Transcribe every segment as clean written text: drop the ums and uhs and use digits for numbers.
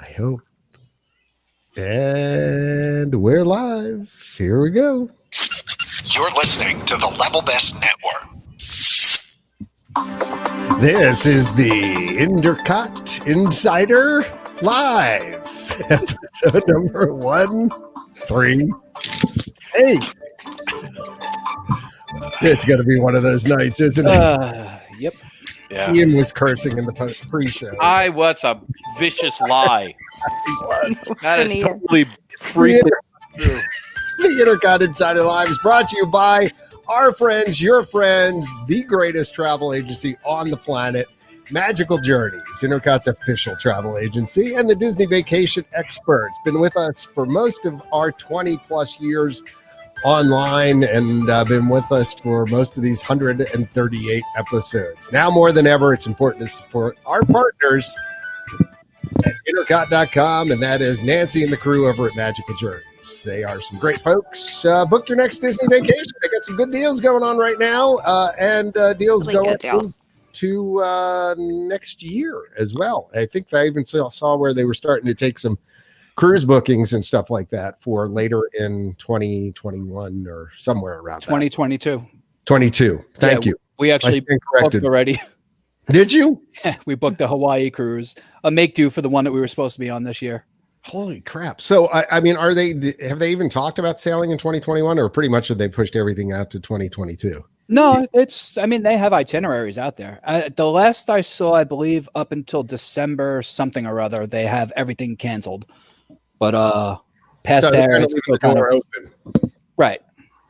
I hope. And we're live. Here we go. You're listening to the Level Best Network. This is the INTERCOT Insider Live, episode number 138. It's going to be one of those nights, isn't it? Yep. Yeah. Ian was cursing in the pre-show. What's a vicious lie. He was. That is totally freaking true. The INTERCOT Insider Live is brought to you by our friends, your friends, the greatest travel agency on the planet, Magical Journeys, INTERCOT's official travel agency, and the Disney Vacation Experts. Been with us for most of our 20-plus years online and been with us for most of these 138 episodes. Now more than ever, it's important to support our partners at INTERCOT.com, and that is Nancy and the crew over at Magical Journeys. They are some great folks. Book your next Disney vacation. They got some good deals going on right now, and deals really going to next year as well. I think I even saw where they were starting to take some cruise bookings and stuff like that for later in 2021 or somewhere around 2022. 22. Thank you. We actually booked already. Did you? We booked the Hawaii cruise, a make-do for the one that we were supposed to be on this year. Holy crap. So, I mean, have they even talked about sailing in 2021, or pretty much have they pushed everything out to 2022? No, they have itineraries out there. The last I saw, I believe up until December something or other, they have everything canceled. But past there, it's still kind of open. Right.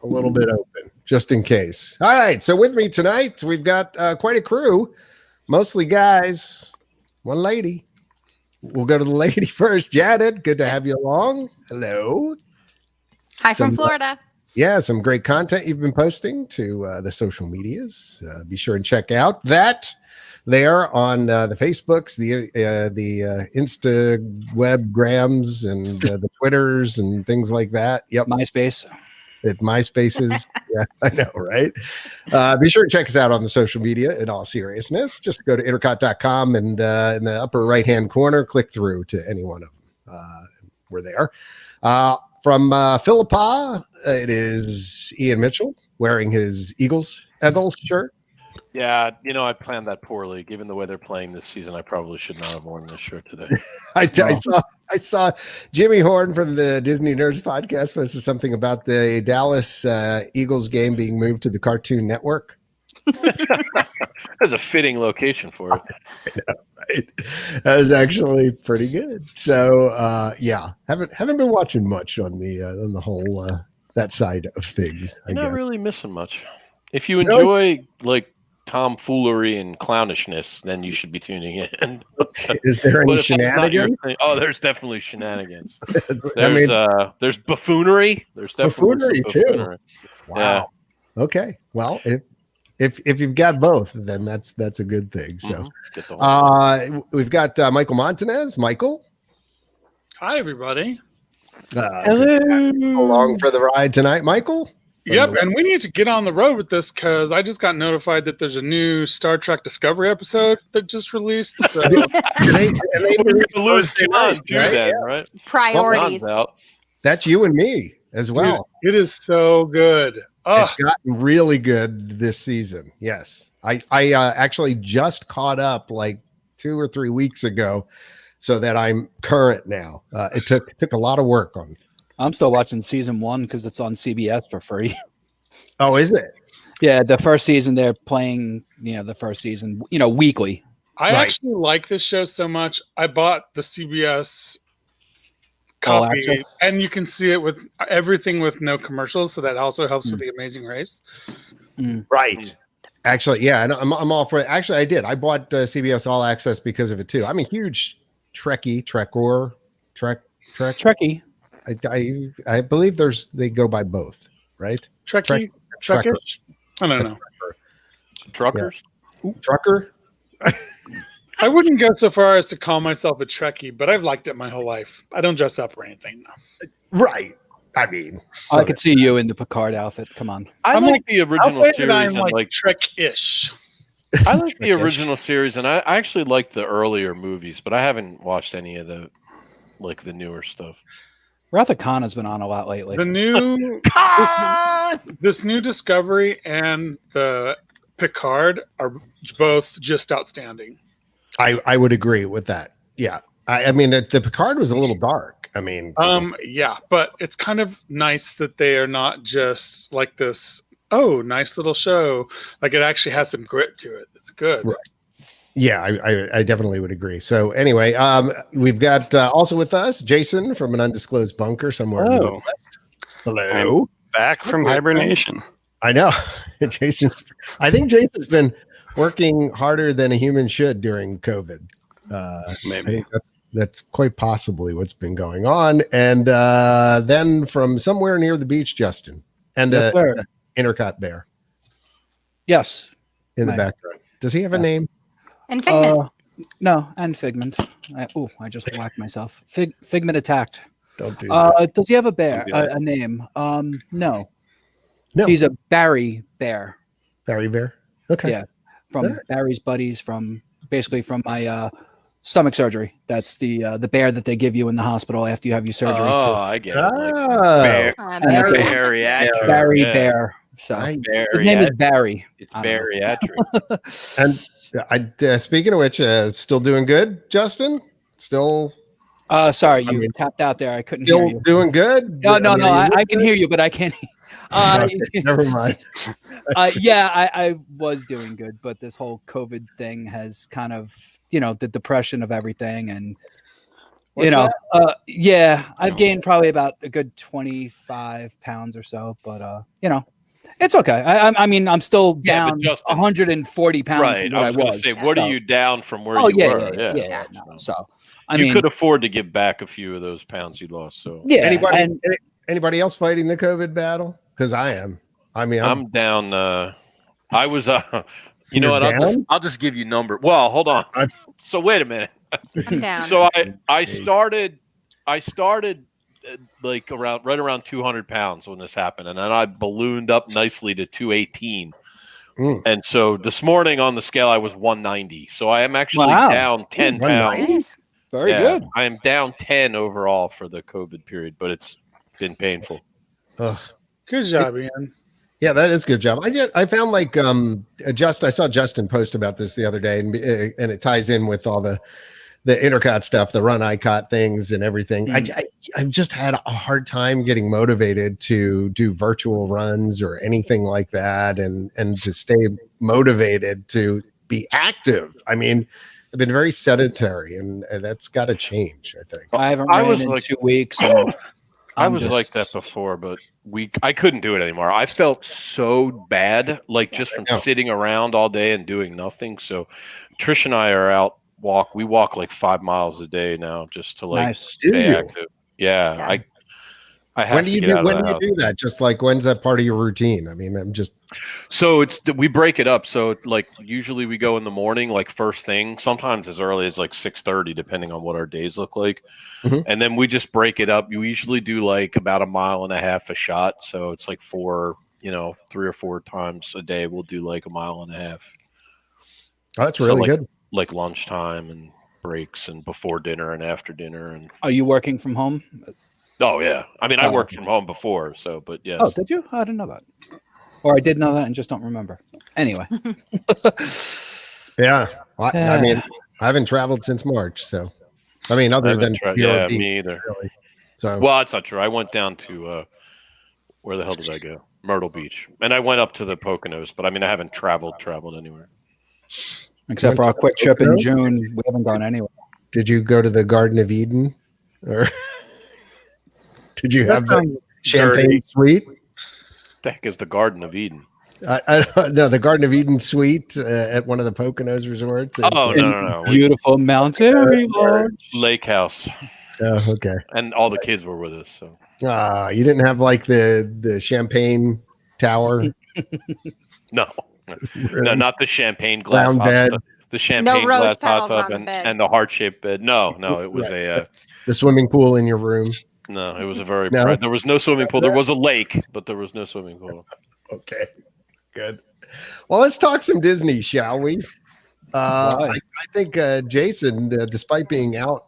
A little bit open, just in case. All right. So with me tonight, we've got quite a crew, mostly guys, one lady. We'll go to the lady first. Janet, good to have you along. Hello. Hi from Florida. Some great content you've been posting to the social medias. Be sure and check out that there on the Facebooks, the Instawebgrams, and the Twitters and things like that. Yep. MySpace. At MySpaces. Yeah, I know, right? Be sure to check us out on the social media in all seriousness. Just go to intercot.com and in the upper right-hand corner, click through to any one of them. We're there. From Philippa, it is Ian Mitchell wearing his Eagles shirt. Yeah, I planned that poorly. Given the way they're playing this season, I probably should not have worn this shirt today. I saw Jimmy Horn from the Disney Nerds podcast posted something about the Dallas Eagles game being moved to the Cartoon Network. That's a fitting location for it. I know, right? That was actually pretty good. So haven't been watching much on the whole that side of things. You're not really missing much. If you enjoy like tomfoolery and clownishness, then you should be tuning in. Is there any shenanigans? There's definitely shenanigans. There's buffoonery. There's definitely buffoonery too. Wow. Yeah. Okay. Well, if you've got both, then that's a good thing. So, we've got Michael Montanez. Michael. Hi, everybody. Hello. Along for the ride tonight, Michael. Yep, and we need to get on the road with this because I just got notified that there's a new Star Trek Discovery episode that just released. So. they lose John too, right? Priorities. That's you and me as well. Dude, it is so good. It's gotten really good this season. Yes, I actually just caught up like 2 or 3 weeks ago, so that I'm current now. It took a lot of work on. I'm still watching season 1 because it's on CBS for free. Oh, is it? Yeah, the first season they're playing, the first season, weekly. I actually like this show so much. I bought the CBS copy, and you can see it with everything with no commercials, so that also helps with The Amazing Race. Right. Actually, yeah, I'm all for it. Actually, I did. I bought CBS All Access because of it too. I'm a huge Trekkie. I believe they go by both, right? Trekkie? Trekkish? I don't know. Truckers? Yeah. Trucker? I wouldn't go so far as to call myself a Trekkie, but I've liked it my whole life. I don't dress up or anything, though. Right. I mean, I could see you in the Picard outfit. Come on. I like the original series. I'm like Trek-ish. I like the original series, and I actually like the earlier movies, but I haven't watched any of the like the newer stuff. Wrath of Khan has been on a lot lately. The new this new Discovery and the Picard are both just outstanding. I would agree with that. Yeah. I mean, the Picard was a little dark. I mean, yeah, but it's kind of nice that they are not just like this, oh, nice little show. Like it actually has some grit to it. It's good. Right. Yeah, I definitely would agree. So anyway, we've got also with us Jason from an undisclosed bunker somewhere in the Hello. Midwest. Hello. Back from hibernation. I know. I think Jason's been working harder than a human should during COVID. I Maybe. think that's quite possibly what's been going on. And then from somewhere near the beach, Justin, and Yes, sir. INTERCOT bear Yes. in the Right. background. Does he have a Yes. name? And Figment. No, and Figment. I just whacked myself. Figment attacked. Don't do that. Does he have a bear? Don't do that. A name? No. No. He's a Barry bear. Barry Bear. Okay. Yeah. From Alright. Barry's buddies from my stomach surgery. That's the bear that they give you in the hospital after you have your surgery. Oh, I get it. Like Oh, Bear. And it's a bariatric. Barry yeah. Bear. So I- his name is Barry. It's I don't know. bariatric. and speaking of which, still doing good, Justin? Still Sorry, I you mean, tapped out there. I couldn't hear still you. doing good? No, mean, I are you can hear you, but I can't. Okay, never mind. Yeah, I was doing good, but this whole COVID thing has kind of, the depression of everything, and What's yeah, I've gained probably about a good 25 pounds or so, but it's okay. I mean, I'm still Yeah, but down Justin- 140 pounds Right. from what I was going to say, what so- are you down from where Oh you yeah, were? yeah. No, so I you mean, could afford to give back a few of those pounds you lost. So yeah. Anybody else fighting the COVID battle? Because I am. I mean, I'm down. I was. You You're know what? down? I'll just give you number. Well, hold on. I'm- So wait a minute. I'm down. So I started like right around 200 pounds when this happened, and then I ballooned up nicely to 218. Mm. And so this morning on the scale I was 190. So I am actually Wow. down 10 Ooh, 190? pounds. Nice. Very Yeah, good. I am down 10 overall for the COVID period, but it's been painful. ugh. Good job, Ian. Yeah, that is a good job. I found like Justin. I saw Justin post about this the other day, and it ties in with all the INTERCOT stuff, the run ICOT things, and everything. I've just had a hard time getting motivated to do virtual runs or anything like that, and to stay motivated to be active. I mean, I've been very sedentary, and that's got to change. I think. I haven't I ran was in like- 2 weeks. And I I'm was just- like that before, but I couldn't do it anymore. I felt so bad, like just from I know. sitting around all day and doing nothing. So Trish and I are out we walk like 5 miles a day now just to like Nice. Do stay you? active. Yeah, Yeah. I have When do to you get do? out When of do the you house. do that? Just like when's that part of your routine? I mean, I'm just. So we break it up. So like usually we go in the morning, like first thing. Sometimes as early as like 6:30, depending on what our days look like. Mhm. And then we just break it up. You usually do like about 1.5 miles a shot. So it's like 3 or 4 times a day. We'll do like 1.5 miles. Oh, that's So, really like- good. Like lunchtime and breaks and before dinner and after dinner. And Are you working from home? oh yeah, I mean I Oh, worked okay. from home before. So, but yeah. Oh, did you? I didn't know that. Or I did know that and just don't remember. Anyway. Yeah. Well, I mean, I haven't traveled since March, so I mean, other than yeah, BRB, me either. really. So Well, that's not true. I went down to where the hell did I go? Myrtle Beach, and I went up to the Poconos. But I mean, I haven't traveled anywhere. Except for our quick trip in June, we haven't gone anywhere. did you go to the Garden of Eden, or did you have the champagne dirty. suite? The heck is the Garden of Eden? No, the Garden of Eden suite at one of the Poconos resorts. Oh no! Beautiful Mount Airy Lodge. Lake House, Oh, okay. and all the kids were with us. So You didn't have like the champagne tower, no, not the champagne glass round hot bed, tub, the champagne rose glass hot petals tub, on the bed. and the heart shaped bed. No, it was the swimming pool in your room. no, it was a very. No? There was no swimming pool. There was a lake, but there was no swimming pool. Okay, good. Well, let's talk some Disney, shall we? Right. I think Jason, despite being out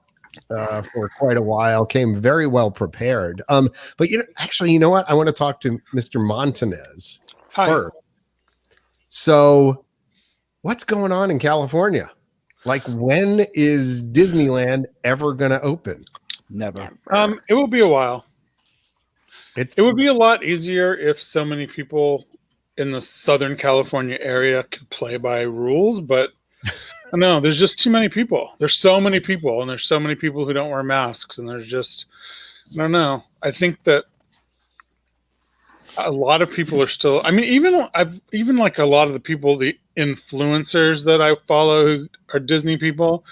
for quite a while. Came very well prepared. But you know what? I want to talk to Mr. Montanez first. So, what's going on in California? Like, when is Disneyland ever going to open? Never. It will be a while. It would be a lot easier if so many people in the Southern California area could play by rules, but no, there's just too many people. There's so many people, and there's so many people who don't wear masks, and there's just, I don't know. I think that a lot of people are still, I mean, even like a lot of the people, the influencers that I follow who are Disney people,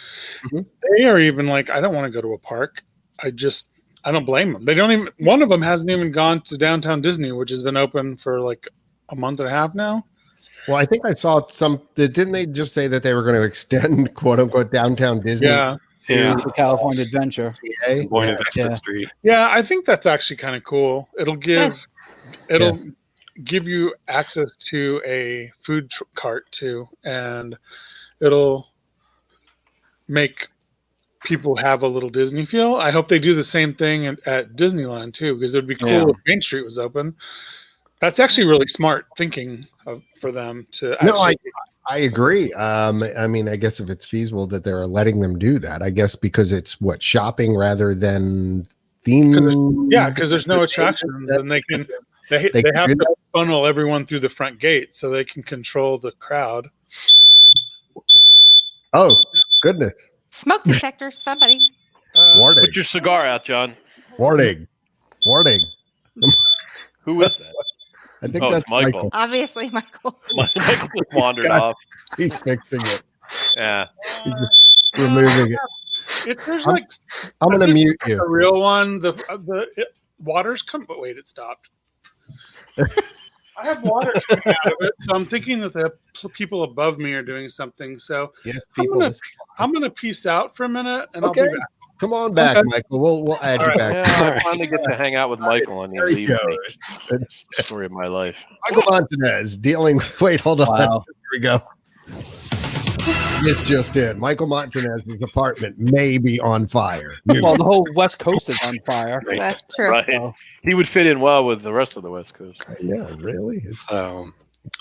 they are even like, I don't want to go to a park. I don't blame them. They don't even, one of them hasn't even gone to downtown Disney, which has been open for like a month and a half now. Well, I think I saw didn't they just say that they were going to extend quote unquote downtown Disney? Yeah. The California Adventure. Buena Vista Street. Yeah, I think that's actually kind of cool. It'll give you access to a food cart too, and it'll make people have a little Disney feel. I hope they do the same thing at Disneyland too, because it'd be cool if Main Street was open. That's actually really smart thinking for them to. I agree. I mean, I guess if it's feasible that they're letting them do that, I guess because it's shopping rather than theme. Yeah, because there's no attraction, and they have to funnel everyone through the front gate so they can control the crowd. Oh goodness! Smoke detector, somebody. Warning! Put your cigar out, John. Warning! Who is that? I think that's Michael. Obviously, Michael. Michael just wandered off. He's fixing it. Yeah. He's just removing it. I'm going to mute you. The real one, the water's come. But wait, it stopped. I have water coming out of it, so I'm thinking that the people above me are doing something. So yes, I'm gonna peace out for a minute, and okay. I'll be back. Come on back, Michael. We'll add you back. Yeah, I finally get to hang out with Michael, and he leaves me. Story of my life. Michael Montanez dealing. Wait, hold on. Wow. Here we go. This just in. Michael Montanez's apartment may be on fire. Well, the whole West Coast is on fire. That's true. Right. So, He would fit in well with the rest of the West Coast. Yeah, really? It's So,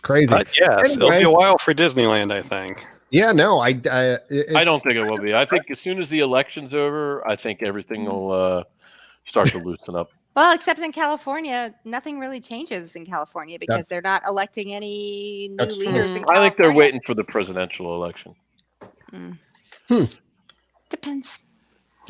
crazy. yes, it'll be a while for Disneyland, I think. Yeah, no, I don't think it will be. I think as soon as the election's over, I think everything will start to loosen up. Well, except in California, nothing really changes in California because they're not electing any new leaders in California. I think they're waiting for the presidential election. Depends.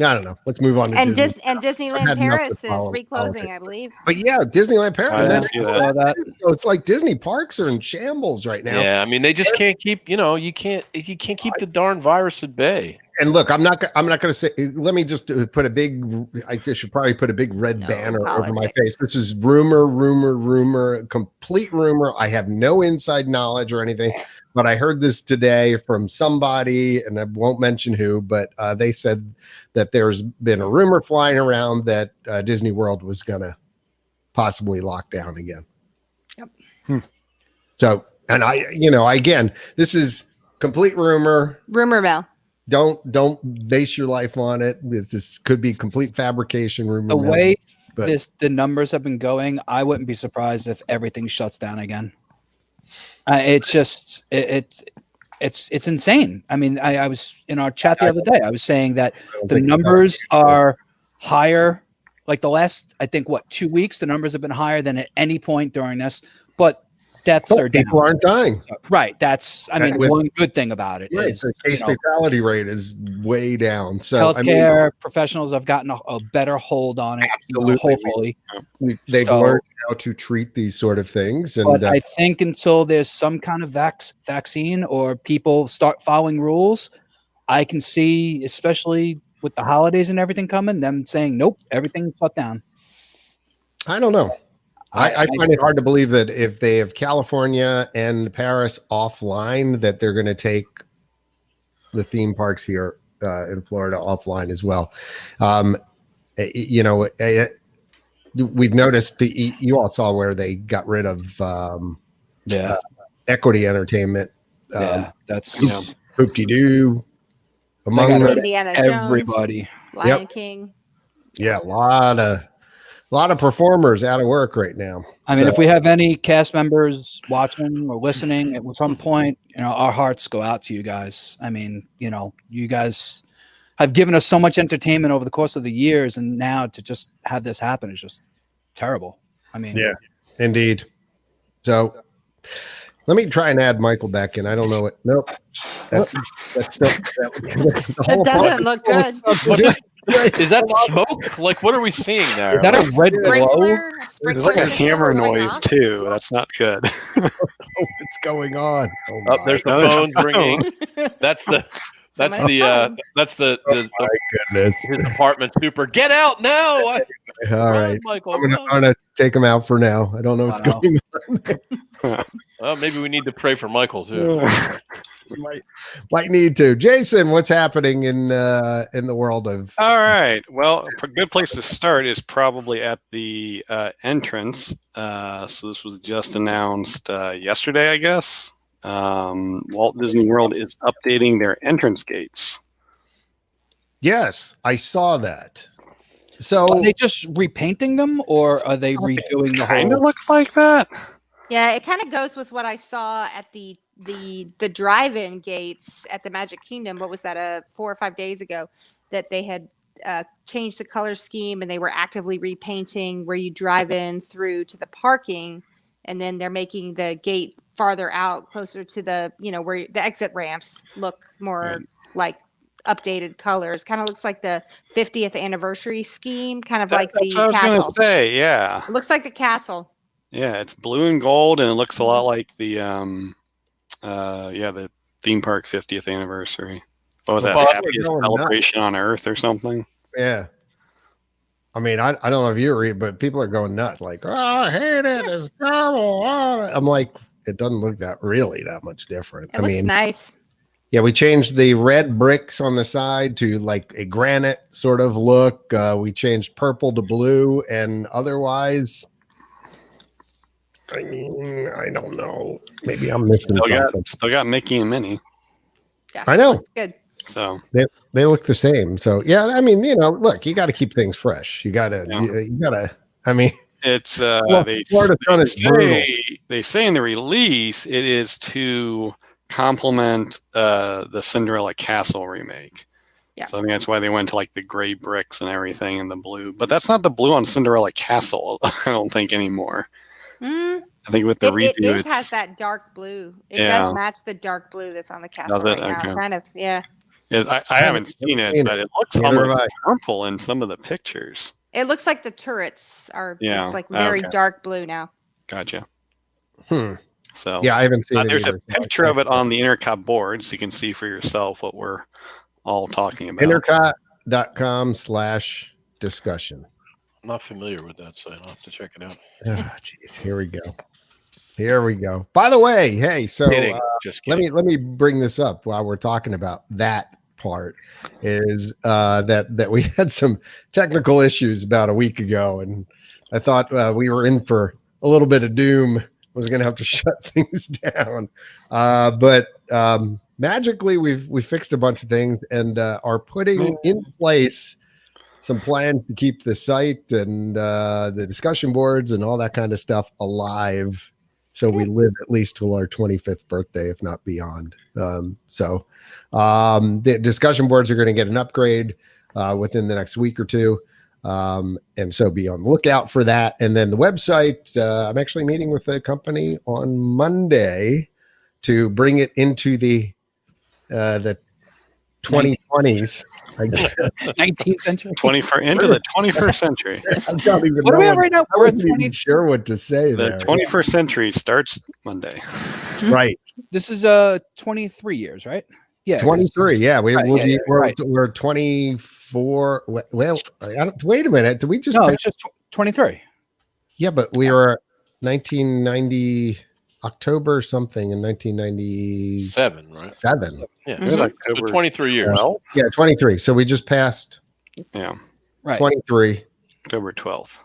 I don't know. Let's move on to And Disney. and Disneyland Paris is reclosing, I believe. But yeah, Disneyland Paris. that. So it's like Disney parks are in shambles right now. Yeah, I mean they just can't keep. You can't keep the darn virus at bay. And look, I'm not going to say. Let me just put a big. I should probably put a big red banner over my face. This is rumor, complete rumor. I have no inside knowledge or anything, but I heard this today from somebody, and I won't mention who, but they said that there's been a rumor flying around that Disney World was going to possibly lock down again. Yep. So, and again, this is complete rumor. Rumor mill. Don't base your life on it. This could be complete fabrication. The way the numbers have been going, I wouldn't be surprised if everything shuts down again. It's just it's insane. I mean, I was in our chat the other day. I was saying that the numbers are higher. Like the last, I think, 2 weeks, the numbers have been higher than at any point during this. But deaths are down. People aren't dying. Right. That's, one good thing about it. Right. Is, the case fatality rate is way down. So healthcare professionals have gotten a better hold on it. Absolutely. Hopefully. They've learned how to treat these sort of things. And but I think until there's some kind of vaccine or people start following rules, I can see, especially with the holidays and everything coming, them saying, nope, everything's shut down. I don't know. I find it hard to believe that if they have California and Paris offline, that they're going to take the theme parks here in Florida offline as well. We've noticed you all saw where they got rid of Equity Entertainment. That's Hoop-de-doo. Among Indiana everybody. Jones. Lion King. Yeah, a lot of performers out of work right now. I mean, if we have any cast members watching or listening at some point, our hearts go out to you guys. I mean, you guys have given us so much entertainment over the course of the years, and now to just have this happen is just terrible. I mean, yeah, indeed. So let me try and add Michael back in. I don't know it. Nope. That's still That doesn't look good. Is that smoke? Like, what are we seeing there? Is that a red glow? There's like a hammer noise too. That's not good. What's going on? Oh, there's the phone ringing. That's the my goodness. his apartment super. Get out now! All right, Michael. I'm gonna take him out for now. I don't know what's going on. Well, maybe we need to pray for Michael too. Might need to. Jason, what's happening in the world of? All right. Well, a good place to start is probably at the entrance. So this was just announced yesterday, I guess. Walt Disney World is updating their entrance gates. Yes, I saw that. So are they just repainting them, or are they redoing the Kind of whole? looks like that. Yeah, it kind of goes with what I saw at the drive-in gates at the Magic Kingdom. What was that? 4 or 5 days ago, that they had changed the color scheme and they were actively repainting where you drive in through to the parking, and then they're making the gate farther out, closer to the where the exit ramps look more like updated colors. Kind of looks like the 50th anniversary scheme, kind of like That's the what I was castle. gonna say. Yeah. It looks like the castle. Yeah, it's blue and gold, and it looks a lot like the the theme park 50th anniversary. What was that? Well, Happiest going celebration on Earth or something? yeah. I mean, I don't know if you read, but people are going nuts. Like, oh, I hate it. It's terrible. Oh. I'm like, it doesn't look that much different. It looks nice. Yeah, we changed the red bricks on the side to like a granite sort of look. We changed purple to blue, and otherwise, I mean, I don't know. Maybe I'm missing something. Still got Mickey and Minnie. Yeah, I know. good. So They look the same. So yeah, I mean, look, you got to keep things fresh. You gotta. I mean, it's Florida they say in the release it is to complement the Cinderella Castle remake. Yeah. So I think that's why they went to like the gray bricks and everything and the blue. But that's not the blue on Cinderella Castle, I don't think anymore. I think with the redo, it has that dark blue. It does match the dark blue that's on the castle right now. Okay. Kind of, yeah. I haven't seen it, but it looks almost purple in some of the pictures. It looks like the turrets are just like very dark blue now. Gotcha. So yeah, I haven't seen it. There's either. a picture of it on the INTERCOT board, so you can see for yourself what we're all talking about. INTERCOT.com/discussion. I'm not familiar with that site. I'll have to check it out. Oh, geez, here we go. By the way, hey, so let me bring this up while we're talking about that part. Is that we had some technical issues about a week ago, and I thought we were in for a little bit of doom. I was going to have to shut things down, but magically we fixed a bunch of things and are putting in place some plans to keep the site and the discussion boards and all that kind of stuff alive. So we live at least till our 25th birthday, if not beyond. The discussion boards are going to get an upgrade within the next week or two. And so be on the lookout for that. And then the website, I'm actually meeting with a company on Monday to bring it into the 2020s. I guess. 19th century, into the 21st century. What are we at right now? We're at 20. Sure, what to say. The 21st century starts Monday. Right. This is 23 years, right? Yeah, 23. Yeah, we're 24. Well, wait a minute. Did we just? No, it's just 23. Yeah, but we were 1990. October something in 1997, right? 7. Yeah, October. 23 years. Well, yeah, 23. So we just passed. Yeah, right. 23. October 12th.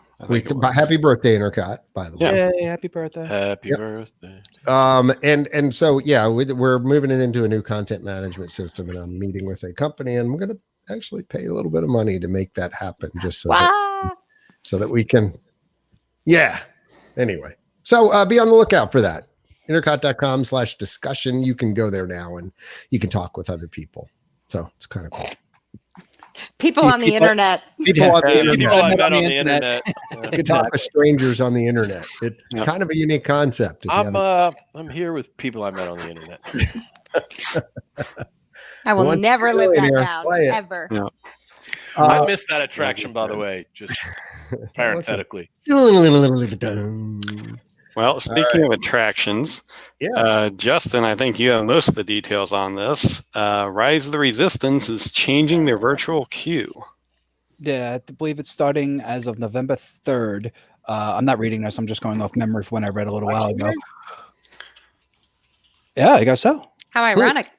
Happy birthday, INTERCOT, by the way. Yeah, happy birthday. Happy birthday. And so yeah, we're moving it into a new content management system, and I'm meeting with a company, and I'm gonna actually pay a little bit of money to make that happen, just so that we can. Yeah. Anyway, so be on the lookout for that. intercot.com/discussion. You can go there now and you can talk with other people. So it's kind of cool. People on the internet. People on the People internet. I met on the internet. You can talk with strangers on the internet. It's kind of a unique concept. I'm here with people I met on the internet. I will Once never you're live that millionaire, down, play it. ever. Yeah. I missed that attraction, by the way, just parenthetically. Well, speaking of attractions, Yeah. Justin, I think you have most of the details on this. Rise of the Resistance is changing their virtual queue. Yeah, I believe it's starting as of November 3rd. I'm not reading this. I'm just going off memory from when I read a little while ago. Yeah, I guess so. How ironic.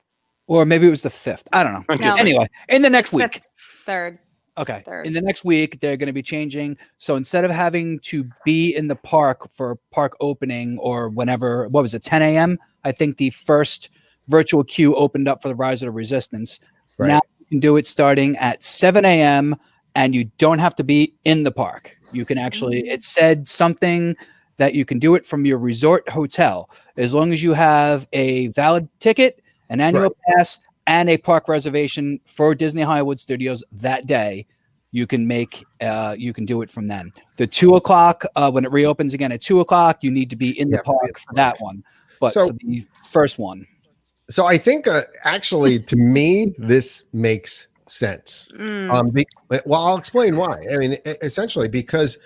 Or maybe it was the 5th. I don't know. No. Anyway, in the next week. Third. Okay. Third. In the next week, they're going to be changing. So instead of having to be in the park for park opening or whenever, 10 a.m.? I think the first virtual queue opened up for the Rise of the Resistance. Right. Now you can do it starting at 7 a.m. and you don't have to be in the park. You can actually, it said something that you can do it from your resort hotel as long as you have a valid ticket, an annual pass, and a park reservation for Disney Hollywood Studios that day. You can you can do it from then. The 2:00 when it reopens again at 2:00, you need to be in the park for that one. But So- for the first one, So I think actually, to me, this makes sense. Well, I'll explain why. I mean, essentially because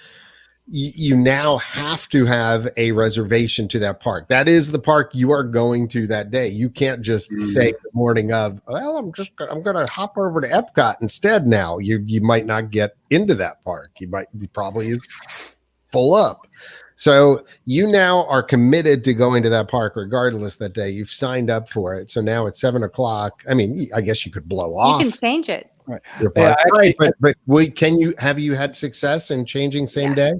you now have to have a reservation to that park. That is the park you are going to that day. You can't just say the morning of, well, I'm going to hop over to Epcot instead now. You might not get into that park. He probably is full up. So you now are committed to going to that park regardless that day. You've signed up for it. So now it's 7:00. I mean, I guess you could blow off. You can change it. Your Yeah, park. But have you had success in changing same day?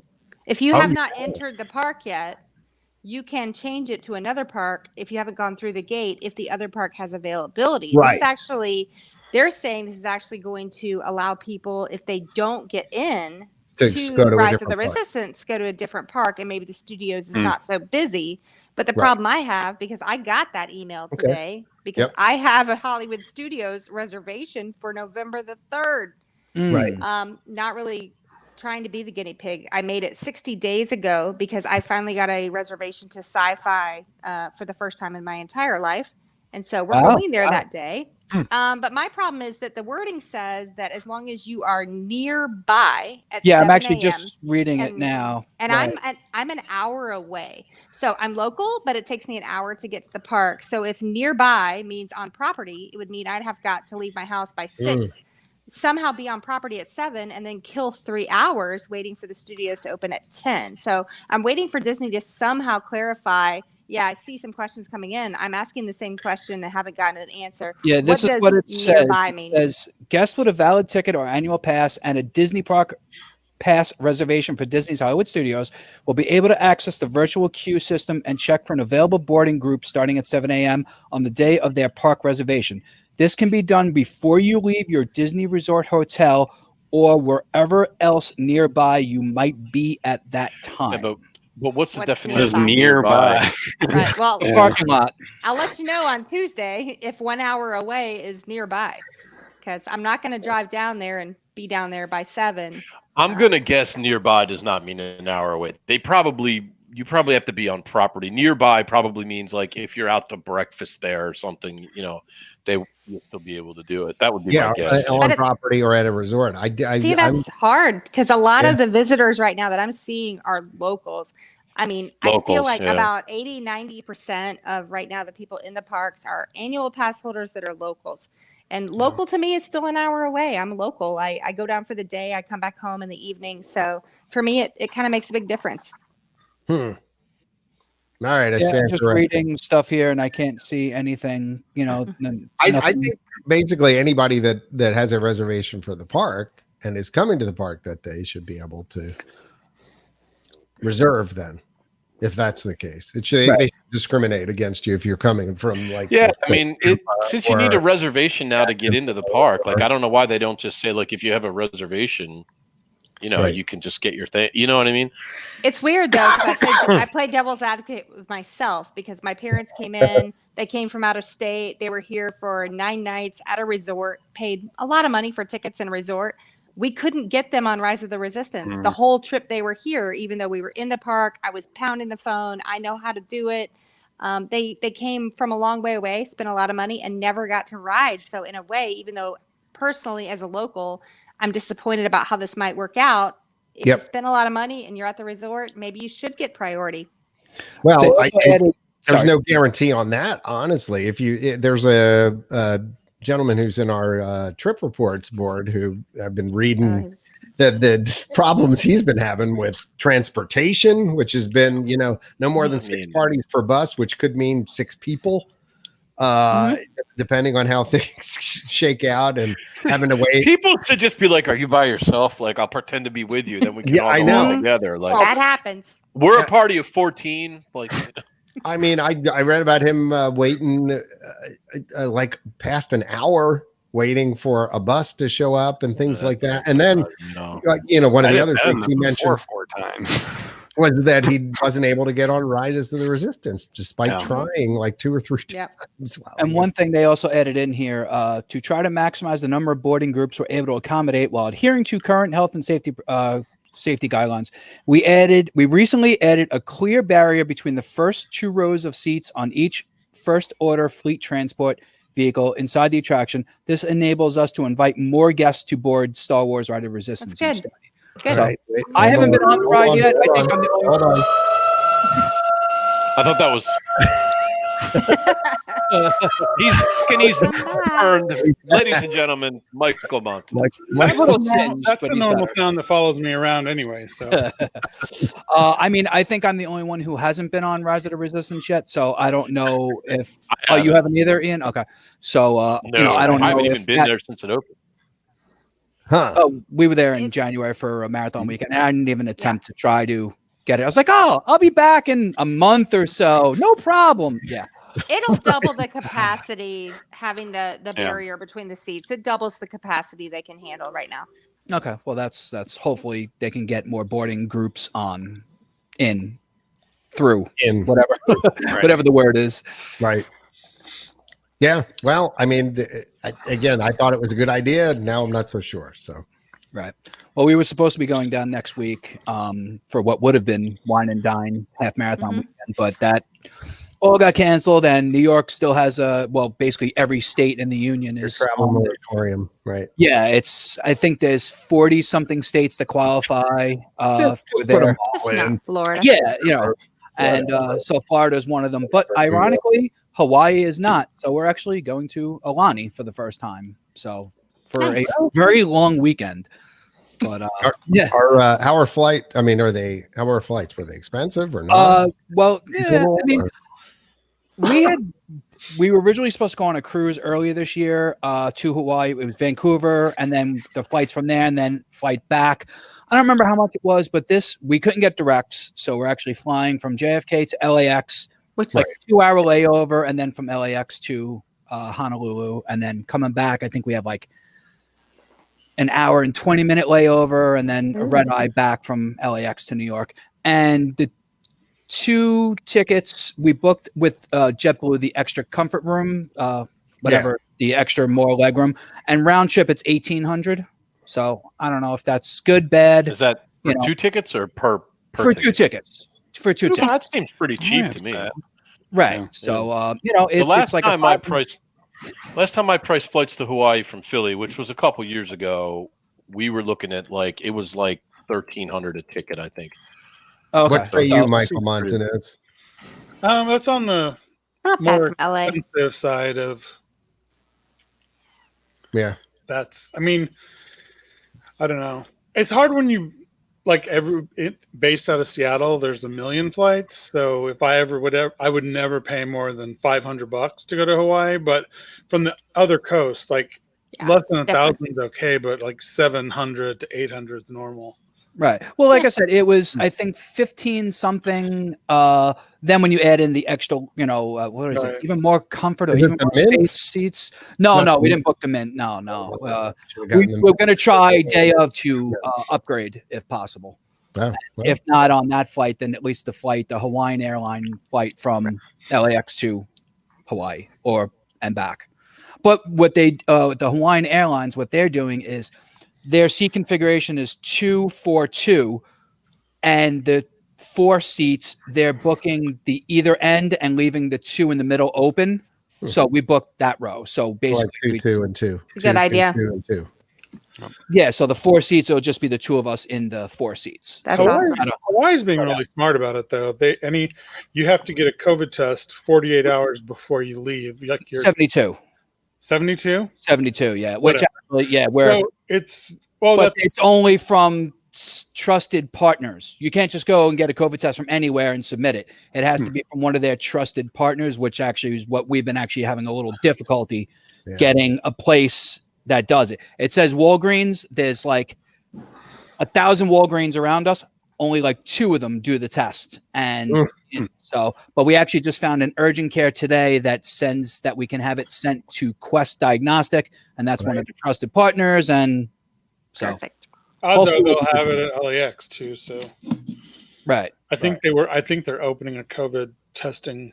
If you have not entered the park yet, you can change it to another park if you haven't gone through the gate, if the other park has availability. Right. This is actually, they're saying this is actually going to allow people, if they don't get in To go to a Rise of different the park. Resistance, go to a different park, and maybe the studios is not so busy. But the problem I have, because I got that email today, because I have a Hollywood Studios reservation for November the 3rd. Right. Not really trying to be the guinea pig. I made it 60 days ago because I finally got a reservation to Sci-Fi for the first time in my entire life. And so we're going there that day. But my problem is that the wording says that as long as you are nearby at 7 I'm actually a.m., just reading it now. and I'm an hour away. So I'm local, but it takes me an hour to get to the park. So if nearby means on property, it would mean I'd have got to leave my house by 6, somehow be on property at 7, and then kill 3 hours waiting for the studios to open at 10. So I'm waiting for Disney to somehow clarify. Yeah, I see some questions coming in. I'm asking the same question and haven't gotten an answer. Yeah, this is does what it says. nearby mean? It says guests with a valid ticket or annual pass and a Disney park pass reservation for Disney's Hollywood Studios will be able to access the virtual queue system and check for an available boarding group starting at 7 a.m. on the day of their park reservation. This can be done before you leave your Disney Resort hotel or wherever else nearby you might be at that time. Yeah, but what's the What's definition of nearby? Right. Well, The parking lot. I'll let you know on Tuesday if 1 hour away is nearby, because I'm not going to drive down there and be down there by 7. I'm going to guess nearby does not mean an hour away. You probably have to be on property. Nearby probably means like if you're out to breakfast there or something, they will still be able to do it. That would be my guess. On property or at a resort. See, that's hard because a lot of the visitors right now that I'm seeing are locals. I mean, I feel Locals, like yeah. about 80-90% of right now the people in the parks are annual pass holders that are locals. And local to me is still an hour away. I'm local. I go down for the day. I come back home in the evening. So for me, it kind of makes a big difference. All right. I'm just reading stuff here and I can't see anything, I think basically anybody that has a reservation for the park and is coming to the park that day should be able to reserve then. if that's the case. They should discriminate against you if you're coming from like. Yeah, let's I say, mean, Tampa since you need a or- reservation now to get into the park, like I don't know why they don't just say, like, if you have a reservation, Right. you can just get your thing. You know what I mean? It's weird though, because I played devil's advocate with myself because my parents came in. They came from out of state. They were here for 9 nights at a resort. Paid a lot of money for tickets in a resort. We couldn't get them on Rise of the Resistance. The whole trip they were here, even though we were in the park. I was pounding the phone. I know how to do it. They came from a long way away, spent a lot of money, and never got to ride. So in a way, even though personally as a local, I'm disappointed about how this might work out. If you spend a lot of money and you're at the resort, maybe you should get priority. Well, there's Sorry. no guarantee on that, honestly. There's a gentleman who's in our trip reports board who I've been reading the problems he's been having with transportation, which has been, no more than 6 parties per bus, which could mean 6 people. Depending on how things shake out and having to wait. People should just be like, "Are you by yourself?" Like, I'll pretend to be with you, then we can all I go know. all together. Like That happens. we're a party of 14. Like, I mean, I read about him waiting like past an hour waiting for a bus to show up and things like that. And then, one of the other things he mentioned 4 times. was that he wasn't able to get on Rise of the Resistance despite trying like 2 or 3 times. Wow. And one thing they also added in here to try to maximize the number of boarding groups we're able to accommodate while adhering to current health and safety guidelines. We recently added a clear barrier between the first 2 rows of seats on each first order fleet transport vehicle inside the attraction. This enables us to invite more guests to board Star Wars Ride of Resistance. That's good. Good. So, Right. I haven't been on the ride yet. I think I'm the only Hold on. I thought that was. He's earned, ladies and gentlemen, Michael Mont. Like, a little singed, That's but the he's normal better. sound that follows me around anyway. So I mean, I think I'm the only one who hasn't been on Rise of the Resistance yet, so I don't know if. Oh, you haven't either, Ian? Okay, so No, I don't know. I haven't if even been that- there since it opened. huh? Oh, we were there in January for a marathon weekend. And I didn't even attempt to try to get it. I was like, oh, I'll be back in a month or so. No problem. Yeah. It'll double the capacity having the barrier between the seats. It doubles the capacity they can handle right now. Okay. Well, that's hopefully they can get more boarding groups through whatever whatever the word is. Right. Yeah. Well, I mean, again, I thought it was a good idea. Now I'm not so sure. So. Right. Well, we were supposed to be going down next week for what would have been Wine and Dine half marathon weekend, but that all got canceled. And New York still has basically every state in the union is travel moratorium, right? Yeah, I think there's 40 something states that qualify Just for put their. them all Just in. not Florida. Yeah, and so Florida's one of them. But ironically, Hawaii is not. So we're actually going to Alani for the first time. So for Nice. a very long weekend. But How are flight? I mean, how are flights? Were they expensive or not? Well, yeah, Reasonable, I mean, or- we were originally supposed to go on a cruise earlier this year to Hawaii. It was Vancouver, and then the flights from there, and then flight back. I don't remember how much it was, but we couldn't get directs, so we're actually flying from JFK to LAX, Which like is a 2-hour layover, and then from LAX to Honolulu, and then coming back. I think we have like an hour and 20-minute layover, and then a red eye back from LAX to New York. And the 2 tickets we booked with JetBlue, the extra comfort room, the extra more leg room, and round trip it's $1,800. So I don't know if that's good, bad. Is that for 2 tickets or per for ticket? 2 tickets? For 2 tickets, That seems pretty cheap to me. right? Yeah. So The it's like last time I priced flights to Hawaii from Philly, which was a couple years ago, we were looking at it was like $1,300 a ticket, I think. Okay. What say you, Michael Montanez? that's on the not bad more from LA. expensive side of. Yeah. I mean, I don't know. It's hard when you based out of Seattle. There's 1 million flights, so if I I would never pay more than $500 to go to Hawaii. But from the other coast, less than it's 1,000 is okay, but like 700 to 800 is normal. Right. Well, like I said, it was, I think, 15 something. Then when you add in the extra, what is it? Right. Even more comfort or Is it even the more Mint? space seats. No, not no, the we Mint. didn't book the Mint. No, no. Should've gotten the We're Mint. going to try day of to upgrade if possible. Oh, well, If not on that flight, then at least the Hawaiian airline flight from LAX to Hawaii and back. But what the Hawaiian Airlines, what they're doing is their seat configuration is 2-4-2, and the 4 seats they're booking the either end and leaving the 2 in the middle open. So we booked that row. So like basically, 2, 2, and 2. Good idea. 2, and 2. yeah. So the 4 seats, it'll just be the 2 of us in the 4 seats. That's Hawaii- awesome. Hawaii's being really smart about it, though. You have to get a COVID test 48 hours before you leave. Like you're 72. 72. 72, yeah. Which Whatever. actually, yeah, where So but but it's only from trusted partners. You can't just go and get a COVID test from anywhere and submit it. It has to be from one of their trusted partners, which actually is what we've been actually having a little difficulty getting a place that does it. It says Walgreens. There's like 1,000 Walgreens around us. Only like 2 of them do the test. And so, but we actually just found an urgent care today that we can have it sent to Quest Diagnostic, and that's one of the trusted partners. And so, Perfect. odds are they'll have it at LAX too. So right. I think they're opening a COVID testing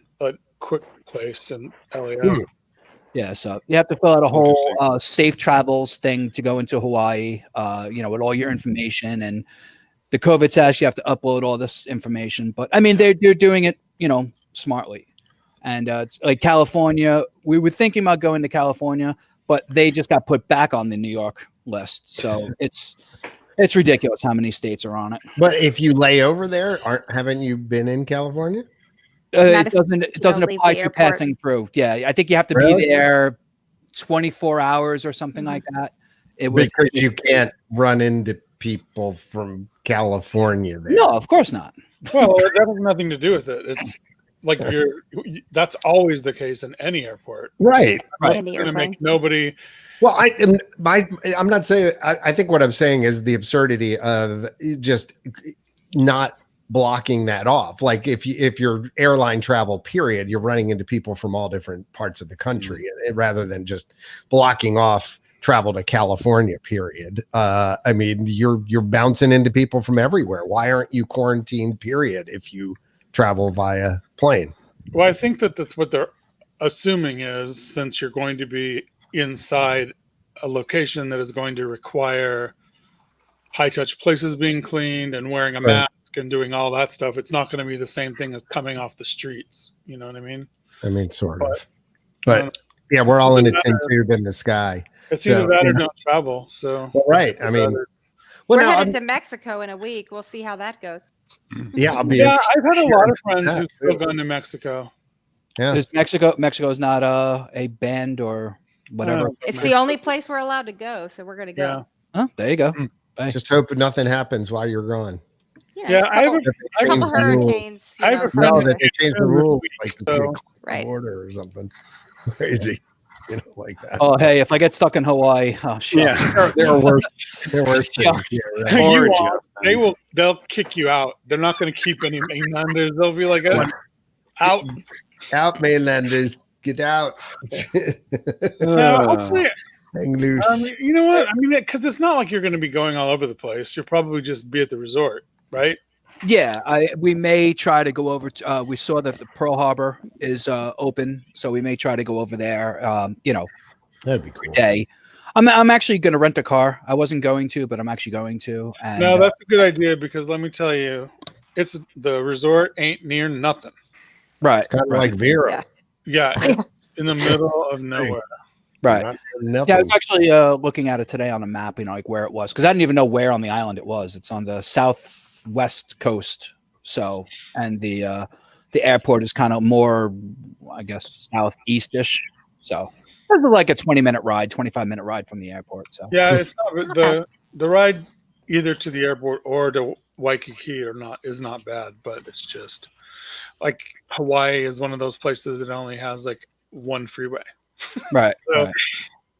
quick place in LAX. Yeah, so you have to fill out a whole safe travels thing to go into Hawaii, with all your information, and the COVID test, you have to upload all this information. But I mean, they're doing it, smartly. And it's like California, we were thinking about going to California, but they just got put back on the New York list. So it's ridiculous how many states are on it. But if you lay over there, haven't you been in California? It doesn't leave apply the to airport. passing through. Yeah, I think you have to be there 24 hours or something like that. Because you can't run into people from California there. No, of course not. Well, that has nothing to do with it. It's like that's always the case in any airport. Right. That's Any going to airplane. make nobody. Well, I'm not saying. I think what I'm saying is the absurdity of just not blocking that off. Like if your airline travel period, you're running into people from all different parts of the country, rather than just blocking off travel to California period. I mean, you're bouncing into people from everywhere. Why aren't you quarantined period if you travel via plane? Well, I think that's what they're assuming is, since you're going to be inside a location that is going to require high touch places being cleaned and wearing a mask and doing all that stuff, it's not going to be the same thing as coming off the streets. You know what I mean? I mean, sort of. But yeah, we're all in a tin tube in the sky. It's either that or don't travel. So right. I mean, We're headed to Mexico in a week. We'll see how that goes. Yeah, I'll be. Yeah, I've had a lot of friends who've still gone to Mexico. Yeah, is Mexico is not a band or whatever. It's the only place we're allowed to go, so we're going to go. Oh, there you go. Bye. just hope nothing happens while you're gone. Yeah, Yeah, just I have a couple hurricanes. I have a friend No, who that they changed the rules, like you so- can't cross the Right. border or something crazy, like that. Oh, hey, if I get stuck in Hawaii, oh shit. Yeah. There are worse. There are worse things. Shucks. Yeah, right. You won't. They'll kick you out. They're not going to keep any mainlanders. They'll be like, out. Out, mainlanders, get out. Yeah, hopefully, Hang loose. you know what? I mean, because it's not like you're going to be going all over the place. You'll probably just be at the resort, right? Yeah, we may try to go over to, we saw that the Pearl Harbor is open, so we may try to go over there, That'd be cool. day. I'm actually going to rent a car. I wasn't going to, but I'm actually going to. And, No, that's a good idea, because let me tell you, the resort ain't near nothing. right, It's kind of like Vera. Yeah. Yeah, it's in the middle of nowhere. right. Not nothing. Yeah, I was actually looking at it today on the map, like where it was, because I didn't even know where on the island it was. It's on the southwest coast, so, and the airport is kind of more, I guess, southeastish. So it's like a 20-minute ride, 25-minute ride from the airport. So Yeah, it's not the ride either to the airport or to Waikiki is not bad, but it's just like Hawaii is one of those places that only has like one freeway. right, So right.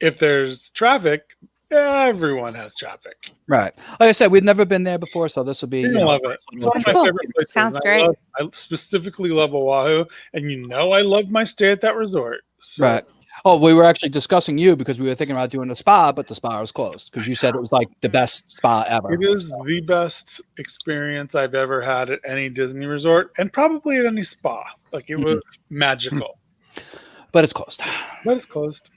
if there's traffic, everyone has traffic. Right. Like I said, we've never been there before, so this will be. You're gonna love it. It's one of my Cool. favorite places. Sounds I great. I specifically love Oahu, and I loved my stay at that resort. So. Right. Oh, we were actually discussing you because we were thinking about doing a spa, but the spa was closed because you said it was like the best spa ever. It is the best experience I've ever had at any Disney resort, and probably at any spa. Like it was magical. But it's closed. But it's closed.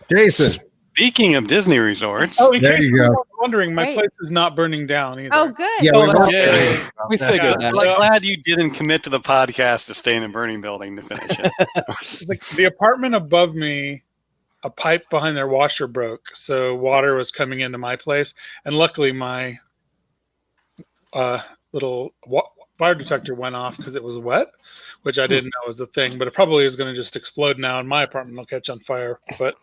Jason. Speaking of Disney resorts, Oh, in There case you go. anyone's wondering, my Great. place is not burning down either. Oh, good. Yeah, Oh, we that's were- good. We figured Yeah. that. glad you didn't commit to the podcast to stay in a burning building to finish it. The apartment above me, a pipe behind their washer broke, so water was coming into my place, and luckily my little fire detector went off because it was wet, which I didn't know was a thing. But it probably is going to just explode now, and my apartment will catch on fire. But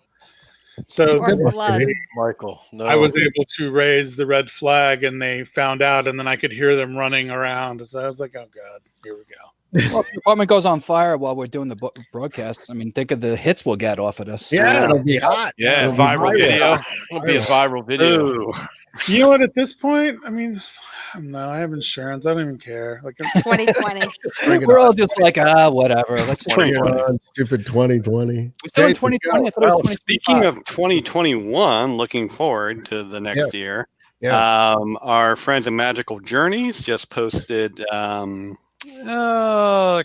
so Or blood. Michael. No, I was able to raise the red flag, and they found out, and then I could hear them running around. So I was like, "Oh God, here we go." Well, if the apartment goes on fire while we're doing the broadcast, I mean, think of the hits we'll get off of this. Yeah, it'll be hot. Yeah, It'll be viral viral. video. It'll be a viral video. Ooh. You know what? At this point, I mean, no, I have insurance. I don't even care. Like, 2020. Bring it We're all on. just like, whatever. Let's just Bring it on, stupid 2020. We still in Jason, 2020. I thought it Well, was 2025. speaking of 2021, looking forward to the next year. Yeah. Our friends at Magical Journeys just posted kind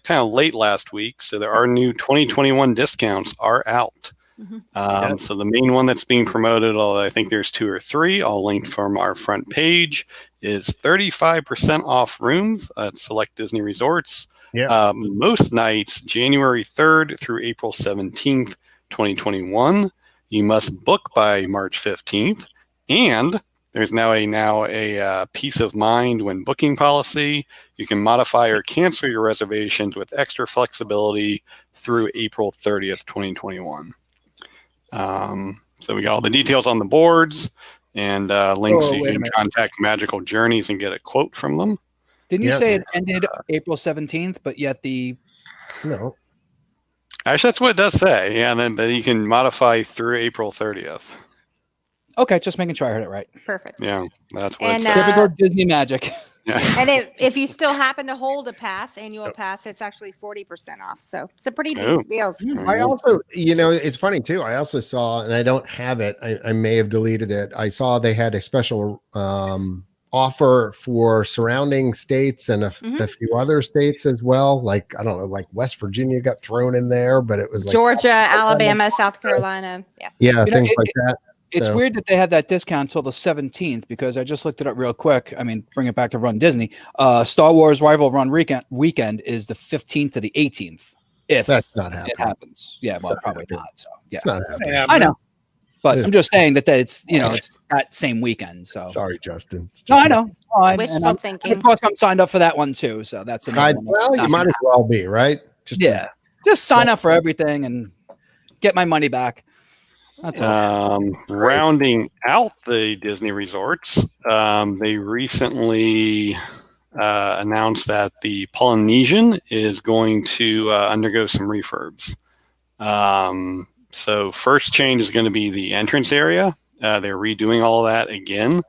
of late last week. So there are new 2021 discounts are out. Mhm. So the main one that's being promoted, although I think there's 2 or 3, all linked from our front page, is 35% off rooms at select Disney resorts. Yeah. Most nights, January 3rd through April 17th, 2021. You must book by March 15th. And there's now a peace of mind when booking policy. You can modify or cancel your reservations with extra flexibility through April 30th, 2021. So we got all the details on the boards and links so you wait a can minute. contact Magical Journeys and get a quote from them. Didn't you Yeah. say it ended April 17th, but yet the No. Actually, that's what it does say. Yeah, and then but you can modify through April 30th. okay, just making sure I heard it right. Perfect. Yeah, that's what And, it says. Typical Disney magic. Yeah. And if you still happen to hold a annual pass, it's actually 40% off. So it's a pretty Oh. decent deals. I also, it's funny too. I also saw, and I don't have it. I may have deleted it. I saw they had a special offer for surrounding states and a few other states as well. Like, I don't know, like West Virginia got thrown in there, but it was like Georgia, Alabama, South Carolina. Yeah. yeah, know, things like that. It's So- weird that they had that discount till the 17th because I just looked it up real quick. I mean, bring it back to Run Disney. Star Wars Rival Run weekend is the 15th to the 18th. If That's not it happening. happens. Yeah, well, not probably happening. not. So, yeah. It's not happening. Yeah, I know. But It is. I'm just saying that it's, it's that same weekend. So, Sorry, Justin. It's no, just I know. Oh, and Wishful I'm, thinking. of course, I'm signed up for that one too. So that's another one Well, that's you not might gonna as well be, right? Just Yeah. Just sign up for everything and get my money back. That's all. Rounding out the Disney resorts, they recently announced that the Polynesian is going to undergo some refurbs. So first change is going to be the entrance area. They're redoing all of that again.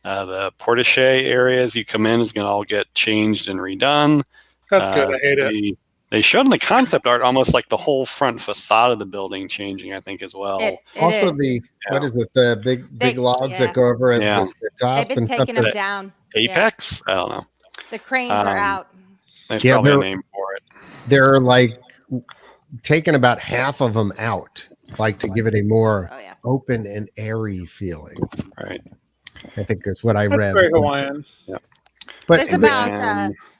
The portiche area as you come in is going to all get changed and redone. That's good. I hate it. They showed in the concept art almost like the whole front facade of the building changing, I think, as well. It Also, is. what is it? The big logs that go over at Yeah. the top. They've been and stuff taking them that- down. Apex? I don't know. The cranes are out. There's Yeah, probably a they're- name for it. They're like taking about half of them out, like to give it a more Oh, yeah. open and airy feeling. Right. I think that's what I That's read. very Hawaiian. But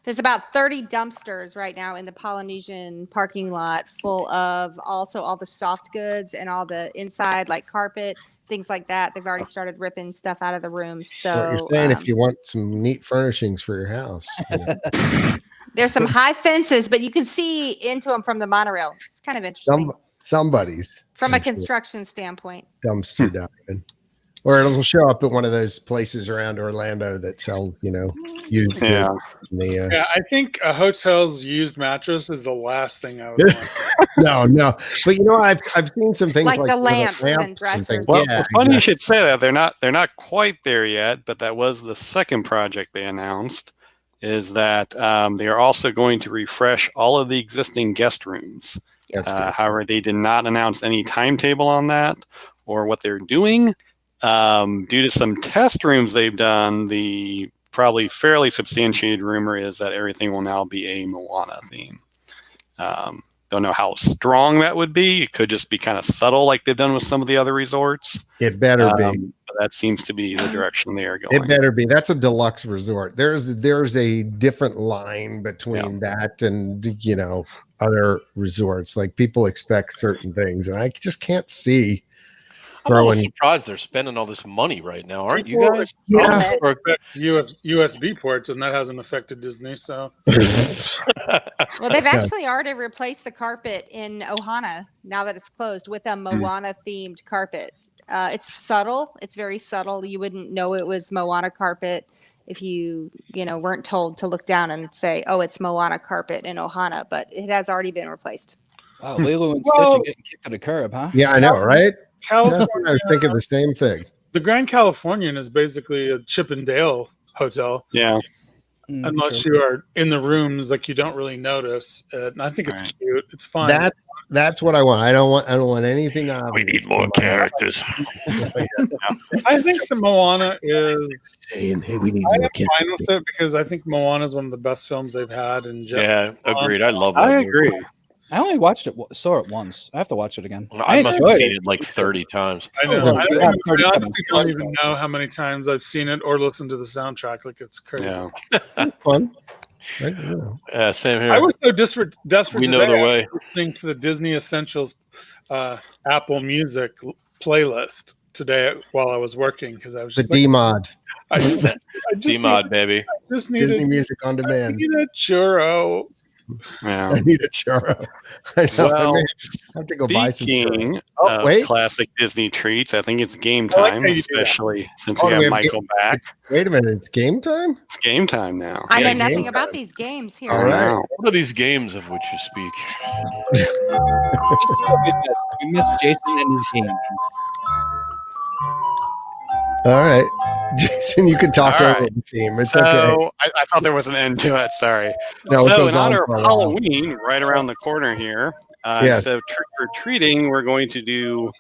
There's about 30 dumpsters right now in the Polynesian parking lot, full of also all the soft goods and all the inside like carpet, things like that. They've already started ripping stuff out of the rooms. So what you're saying, if you want some neat furnishings for your house, there's some high fences, but you can see into them from the monorail. It's kind of interesting somebody's from a into construction standpoint. dumpster diving. Or it'll show up at one of those places around Orlando that sells, used Yeah. goods. Yeah, I think a hotel's used mattress is the last thing I would want. No. But I've seen some things Like like the the lamps and things. dressers. Well, Yeah, it's funny you exactly. should say that. They're not quite there yet, but that was the second project they announced. Is that they are also going to refresh all of the existing guest rooms. That's good. However, they did not announce any timetable on that or what they're doing. Due to some test rooms they've done, the probably fairly substantiated rumor is that everything will now be a Moana theme. Don't know how strong that would be. It could just be kind of subtle like they've done with some of the other resorts. It better be. But that seems to be the direction they are going. It better be. That's a deluxe resort. There's a different line between that and other resorts. Like people expect certain things, and I just can't see I'm almost throwing. surprised they're spending all this money right now, aren't you People guys? Yeah. expect USB ports, and that hasn't affected Disney. So Well, they've actually already replaced the carpet in Ohana now that it's closed with a Moana themed carpet. It's subtle. It's very subtle. You wouldn't know it was Moana carpet if you weren't told to look down and say, "Oh, it's Moana carpet in Ohana," but it has already been replaced. Wow, Lilo and Stitch are getting kicked to the curb, huh? Yeah, I know, right? California, I was thinking the same thing. the Grand Californian is basically a Chip and Dale hotel. Yeah. Unless you are in the rooms, like you don't really notice it. And I think it's cute. It's fun. That's what I want. I don't want anything obvious. We need more characters. I think the Moana is. Saying, hey, we need I am more fine with it because I think Moana is one of the best films they've had. And Yeah, agreed. I love that. I movie. agree. I only saw it once. I have to watch it again. I must have enjoyed seen it. it like 30 times. I know. Oh, I yeah, don't, 37. honestly don't even know how many times I've seen it or listened to the soundtrack. Like it's crazy. Yeah. It's fun. Yeah, same here. I was so desperate We know today, the I was way. listening to the Disney Essentials Apple Music playlist today while I was working because I was The just D-Mod, I just D-Mod, baby. just needed, Disney Music on I Demand. need a churro. Yeah. I need a churro. I know. I Well, may have to go buy some churros. Speaking Oh, of wait. classic Disney treats, I think it's game I like time, how you do that. especially since Oh, we do we have have Michael back. Wait a minute. It's game time? It's game time now. I know Yeah, nothing game about time. these games here. All I right. know. What are these games of which you speak? This is what we missed. We missed Jason and his games. All right. Jason, you can talk All over right. the theme. It's So okay. I thought there was an end to it. Sorry. No, it So goes in honor on for of a while. Halloween, right around the corner here, Yes. instead of trick or treating, we're going to do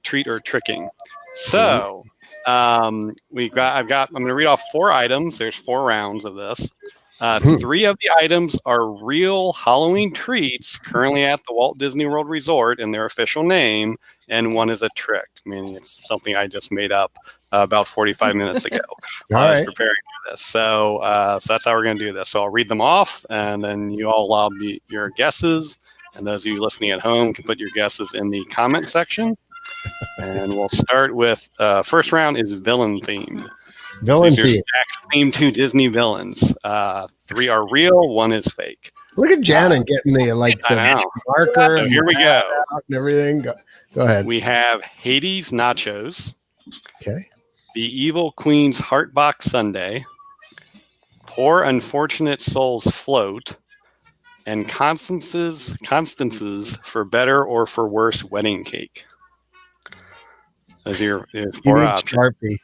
treat or tricking. So I'm going to read off 4 items. There's 4 rounds of this. 3 of the items are real Halloween treats currently at the Walt Disney World Resort in their official name, and 1 is a trick, meaning it's something I just made up about 45 minutes ago while I was right. preparing for this. So that's how we're going to do this. So I'll read them off, and then you all lob your guesses, and those of you listening at home can put your guesses in the comment section. And we'll start with first round is villain themed. Villain These are theme. stacks themed to Disney villains. 3 are real, 1 is fake. Look at Janet getting the I know. marker So and here we go. and everything. Go ahead. We have Hades Nachos, Okay. the Evil Queen's Heartbox Sundae, Poor Unfortunate Souls Float, and Constance's for better or for worse wedding cake. Those are your You 4 need options. Sharpie.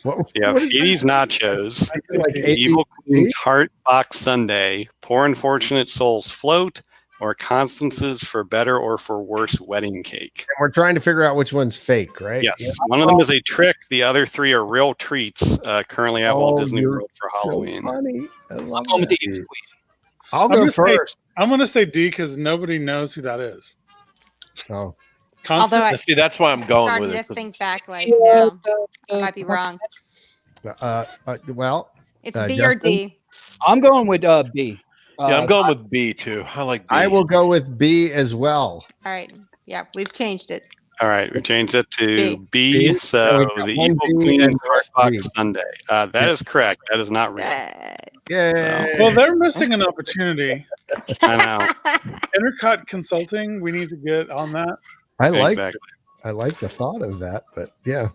What, You have what is Hades Nachos, that? Like the Evil Queen's Heartbox Sundae, Poor Unfortunate Souls Float, or Constance's for better or for worse wedding cake. We're trying to figure out which one's fake, right? Yes, one of them is a trick. The other 3 are real treats currently at Walt Disney you're World for So Halloween. funny. I love I'm going with that. the Evil Queen. I'll I'm go gonna say- first. I'm going to say D because nobody knows who that is. Oh, Although I See, that's why I'm going started with to it. 'cause think back, like, no, I might be wrong. well, It's Uh, B or Justin? D. I'm going with B. Yeah, I'm going with B too. I like B. I will go with B as well. All right. Yeah, we've changed it. All right, we changed it to B. B. So we've got the one Evil B Queen's and the rest B. Heartbox Sundae. That is correct. That is not real. Yay. Well, they're missing an opportunity. I know. INTERCOT Consulting, we need to get on that. I like Exactly. the thought of that, but yeah.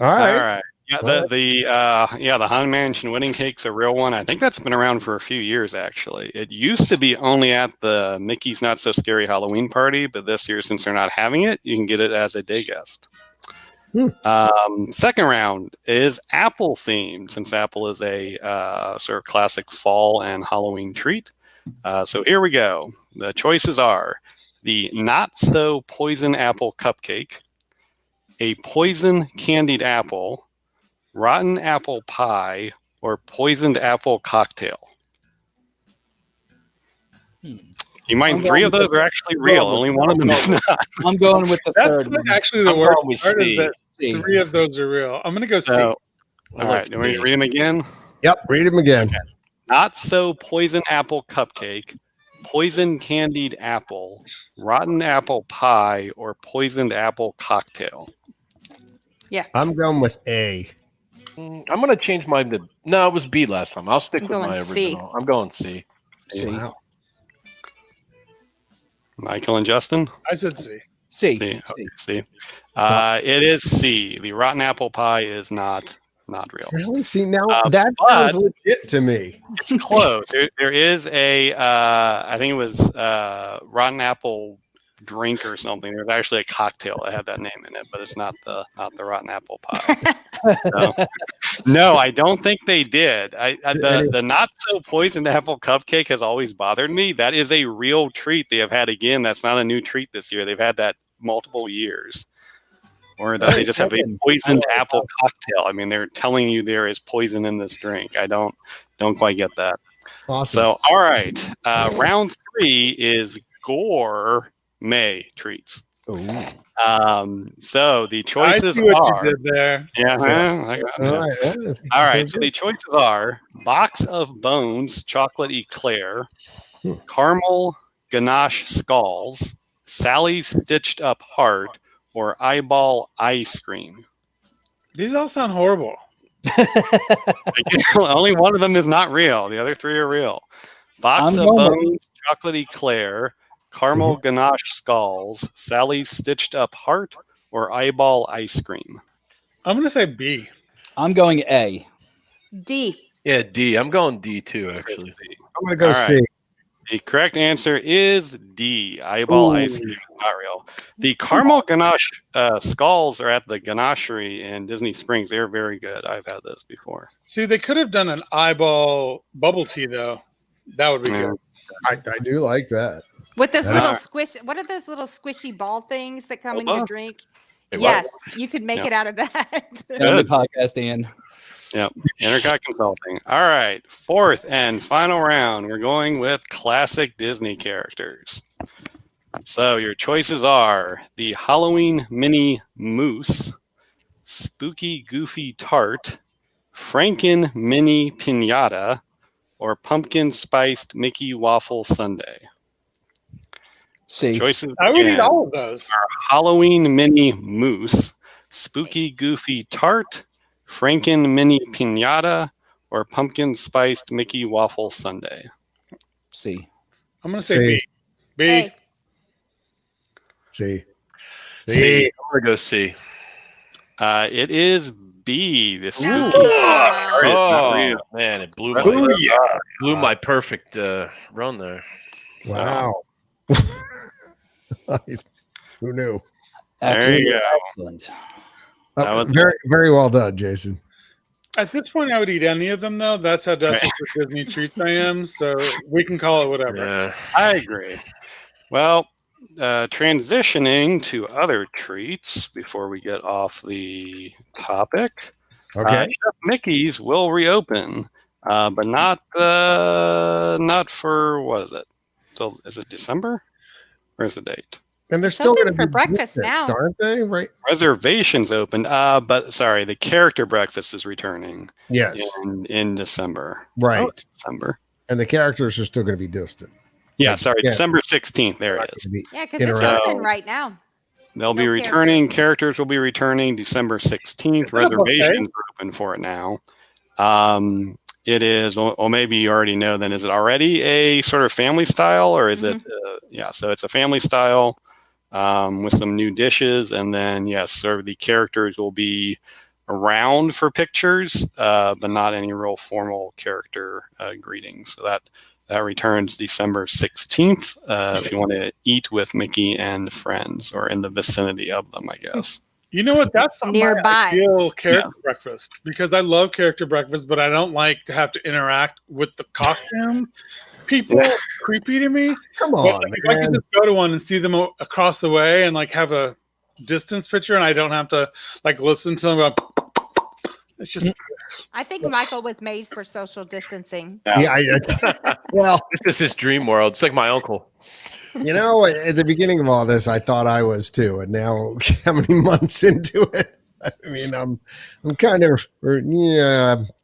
All All right. right. Yeah, the Haunted Mansion wedding cake's a real one. I think that's been around for a few years actually. It used to be only at the Mickey's Not So Scary Halloween party, but this year, since they're not having it, you can get it as a day guest. Second round is Apple themed, since Apple is a sort of classic fall and Halloween treat. So here we go. The choices are the Not So Poison Apple Cupcake, a Poison Candied Apple, Rotten Apple Pie, or Poisoned Apple Cocktail. You mind three of those are actually real. Only one of them is not. I'm going with the That's third like one. actually the I'm worst going with part is C. that C. 3 of those are real. I'm gonna go C. So, I all like right, do you want me to C. read them again? Yep. Read them again. Not So Poison Apple Cupcake, Poison Candied Apple, Rotten Apple Pie, or Poisoned Apple Cocktail. I'm going with A. I'm gonna change mine to no. It was B last time. I'll stick I'm with my going C. original. I'm going C. C. Wow. Michael and Justin? I said C. C. C. C. Okay, C. It is C. The Rotten Apple Pie is not real. Really? See, now that but- sounds legit to me. It's close. There is a, I think it was Rotten Apple drink or something. There's actually a cocktail that had that name in it, but it's not the Rotten Apple Pie. No, I don't think they did. The Not So Poisoned Apple Cupcake has always bothered me. That is a real treat they have had again. That's not a new treat this year. They've had that multiple years. Or that they just have a poisoned apple cocktail. I mean, they're telling you there is poison in this drink. I don't quite get that. Awesome. So, all right. Round 3 is gourmet treats. Ooh. So the I choices see what are. you did there. Yeah. All right. All right. So the choices are box of bones, chocolate eclair, caramel ganache skulls, Sally's stitched up heart, or eyeball ice cream. These all sound horrible. Only one of them is not real. The other 3 are real. Box I'm of going bones, chocolate eclair, caramel ganache skulls, Sally's stitched up heart, or eyeball ice cream. I'm gonna say B. I'm going A. D. Yeah, D. I'm going D too. Actually, I'm going to go All C. right. The correct answer is D. Eyeball Ooh. ice cream is not real. The caramel ganache skulls are at the ganachery in Disney Springs. They're very good. I've had those before. See, they could have done an eyeball bubble tea though. That would be Yeah. good. I do like that. With this And little I- squish, what are those little squishy ball things that come in Boba? your drink? Hey, what? Yes, you could make Yeah. it out of that. On the podcast, Ian. INTERCOT Consulting. All right. 4th and final round. We're going with classic Disney characters. So your choices are the Halloween Mini Moose, Spooky Goofy Tart, Franken Mini Pinata, or Pumpkin Spiced Mickey Waffle Sundae. C. Choices I would eat again. all of those. Halloween Mini Moose, Spooky Goofy Tart, Franken Mini Pinata, or Pumpkin Spiced Mickey Waffle Sundae. C. I'm gonna say C. B. B. Hey, C. C. I'm gonna go C. It is B. The spooky Ooh. tart is not Oh real. man, it blew Booyah. my perfect run there. So, Wow. Who knew? There you go. Excellent. That was- Very, very well done, Jason. At this point, I would eat any of them though. That's how desperate for Disney treats I am. So we can call it whatever. Yeah. I agree. Well, transitioning to other treats before we get off the topic. Okay. Chef Mickey's will reopen, but not for what is it? So is it December? Where's the date? And they're still Open going to for be breakfast distant, now. aren't they? Right. Reservations opened, but sorry, the character breakfast is returning Yes. in December. Right. Oh, it's December. And the characters are still going to be distant. Yeah, sorry, Yeah. December 16th. There it is. yeah, because it's Interact. open right now. They'll be No returning. characters. Characters will be returning December 16th. Is that a buffet? Reservations are open for it now. It is, well, maybe you already know then. Is it already a sort of family style or is it, yeah, so it's a family style with some new dishes. And then, yes, sort of the characters will be around for pictures, but not any real formal character greetings. So that returns December 16th. If you want to eat with Mickey and friends, or in the vicinity of them, I guess. You know what? That's Nearby. my ideal character breakfast, because I love character breakfast, but I don't like to have to interact with the costume. People creepy to me. Come But, on, like, if I could just go to one and see them across the way and like have a distance picture, and I don't have to like listen to them go, it's just I think Michael was made for social distancing. Yeah, well, This is his dream world. It's like my uncle. you know, at the beginning of all this, I thought I was too, and now how many months into it? I mean, I'm kind of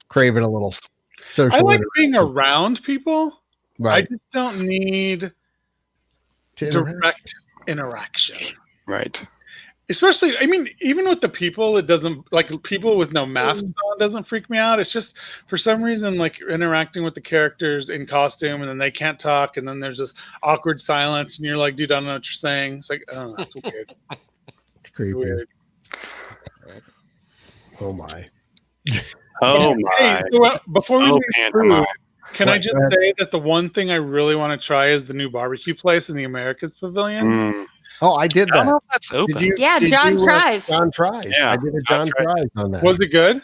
craving a little social. I like being around people. Right. I just don't need To direct interaction. Right. Especially, I mean, even with the people, it doesn't, like, people with no masks on doesn't freak me out. It's just, for some reason, like, you're interacting with the characters in costume, and then they can't talk, and then there's this awkward silence, and you're like, dude, I don't know what you're saying. It's like, oh, that's weird. It's creepy. Weird. Oh my. Oh Hey, my. so, before we Oh, leave pantomime. food, can I What? just say that the one thing I really want to try is the new barbecue place in the Americas Pavilion? Mm. Oh, I did I don't that. know if that's open. Yeah, John tries. John tries. Yeah, I did a John John tries on that. Was it good?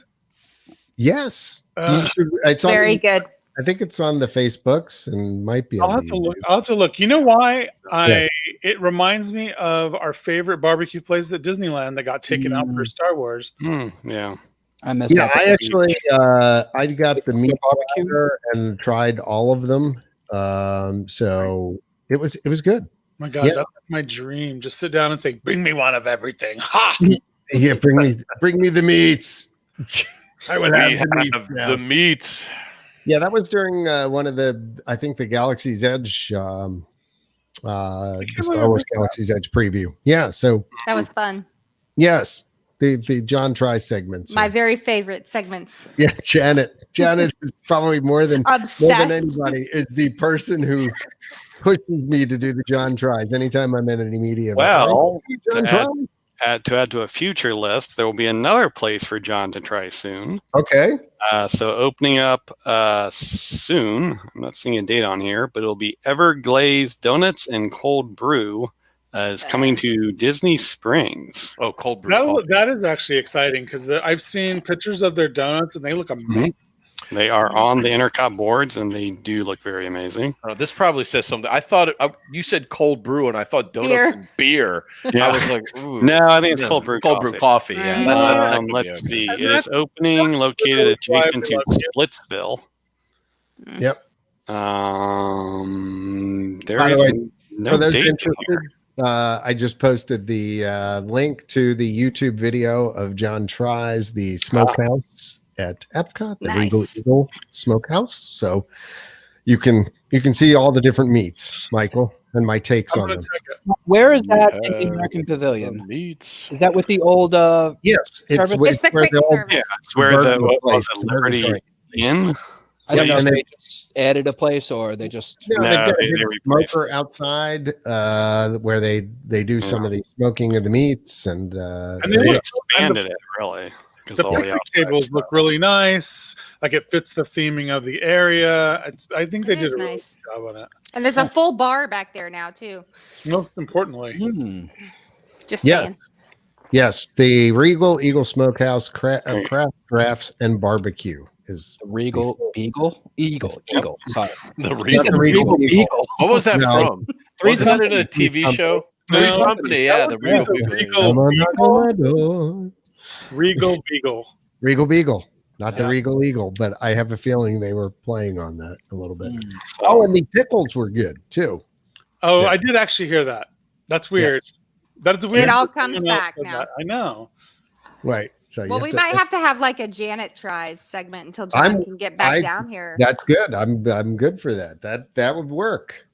Yes. Uh, You should, it's on Very the, good. I think it's on the Facebooks and might be I'll on have the to look. YouTube. I'll have to look. You know why? Yeah. It reminds me of our favorite barbecue place at Disneyland that got taken out for Star Wars. Yeah. I missed Yeah, that. I actually I got the meat barbecue and tried all of them. So it was good. My God, Yeah. that's my dream. Just sit down and say, "Bring me one of everything." Ha! Yeah, bring me the meats. I would We have the meats have now. the meat. Yeah, that was during one of I think the Galaxy's Edge, the Star Wars Galaxy's Edge preview. Yeah, so That was fun. yes, the John Try segments. My very favorite segments. Yeah, Janet is probably more than Obsessed. anybody is the person who pushes me to do the John Tries anytime I'm in any media. Well, John to Try. add to a future list, there will be another place for John to try soon. Okay. So opening up soon. I'm not seeing a date on here, but it'll be Everglazed Donuts and Cold Brew. Is coming to Disney Springs. Oh, cold brew. That is actually exciting because I've seen pictures of their donuts and they look amazing. They are on the INTERCOT boards, and they do look very amazing. This probably says something. I thought you said cold brew, and I thought donuts Beer. and beer. Yeah. I was like, ooh. No, I think it's Yeah, cold brew Cold coffee. brew coffee. Yeah. Mm. that could be Let's okay. see. And It is that's opening, located adjacent to Splitsville. Yep. There By the is way, no For those date interested, here. I just posted the link to the YouTube video of John Tries the Smokehouse at Epcot, the Regal Nice. Eagle Smokehouse. So you can see all the different meats, Michael, and my takes I'm on gonna them. check it. Where is that in the Yeah. American Pavilion? Meat. Is that with the old Yes, it's, Service? It's the where quick the old service. Yeah, it's where burger the what place, was it, the burger Liberty joint. Inn? I don't Yeah, know if and they just added a place or they just No, No, they've got a they big replaced smoker outside where they do some of the smoking of the meats and And so they They yeah. look- expanded it really because The all the picnic outside tables stuff. look really nice. Like it fits the theming of the area. I think they It did is a really nice. good job on it. And there's a full bar back there now too. Most importantly, Just Yes. saying. Yes, the Regal Eagle Smokehouse craft drafts and barbecue is the Regal Eagle. Sorry. The not Regal. the Regal Eagle. What was that No. from? Three's Wasn't that in Company. a TV Three's show? No, Three's Company. Yeah, the Regal. Regal. Beagle. Regal. Come on, knock on my door. Regal Beagle. Regal Beagle, not the Yeah. Regal Eagle, but I have a feeling they were playing on that a little bit. Mm. Oh, and the pickles were good too. Oh, Yeah. I did actually hear that. That's weird. Yes. That's weird. It all that comes someone else back said now. that. I know. Right. So Well, you we have might have to have like a Janet tries segment until John I'm- can get back I- down here. That's good. I'm good for that. That would work.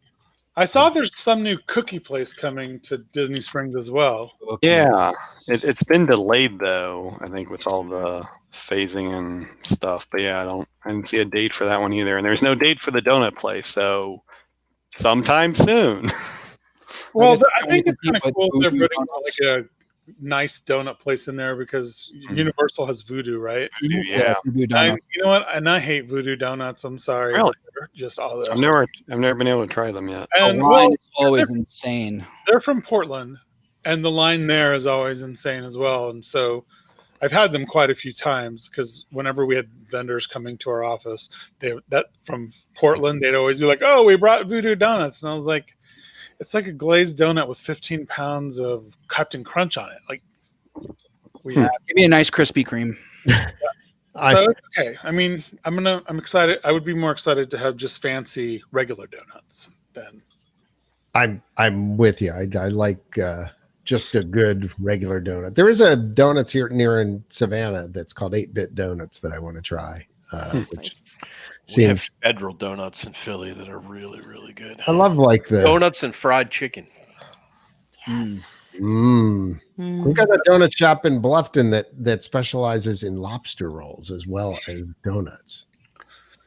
I saw there's some new cookie place coming to Disney Springs as well. Yeah, it's been delayed though. I think with all the phasing and stuff. But yeah, I didn't see a date for that one either, and there's no date for the donut place. So sometime soon. Well, guess I think it's kind of compete cool. with They're Voodoo putting Donuts. like nice donut place in there because Universal has Voodoo, right? Yeah. Voodoo And Donuts. you know what? And I hate Voodoo donuts. I'm sorry. Really? They're just all this. I've never been able to try them yet. The And line is well, always insane. they're from Portland, and the line there is always insane as well. And so I've had them quite a few times because whenever we had vendors coming to our office, that from Portland, they'd always be like, "Oh, we brought Voodoo Donuts," and I was like, "It's like a glazed donut with 15 pounds of Captain Crunch on it." Like we have. Give me a nice Krispy Kreme. So it's okay. I mean, I'm excited. I would be more excited to have just fancy regular donuts than. I'm with you. I like just a good regular donut. There is a donuts here near in Savannah that's called 8-Bit Donuts that I want to try. Which We have seems Federal Donuts in Philly that are really, really good. I love like the Donuts and fried chicken. Yes. We've got a donut shop in Bluffton that specializes in lobster rolls as well as donuts,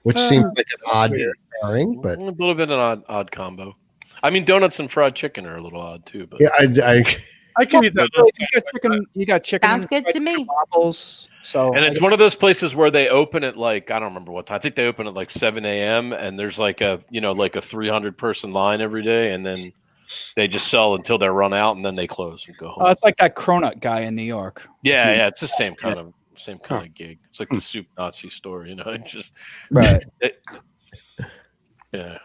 which seems like an odd pairing, but A little bit of an odd combo. I mean, donuts and fried chicken are a little odd too. But yeah, I can eat that. You got chicken. Sounds good to me. Waffles. So and it's one of those places where they open at like, I don't remember what time. I think they open at like 7 a.m. and there's like a 300 person line every day, and then they just sell until they're run out, and then they close and go home. it's like that cronut guy in New York. Yeah, it's the same kind of gig. It's like the soup Nazi store, It's just Right. yeah.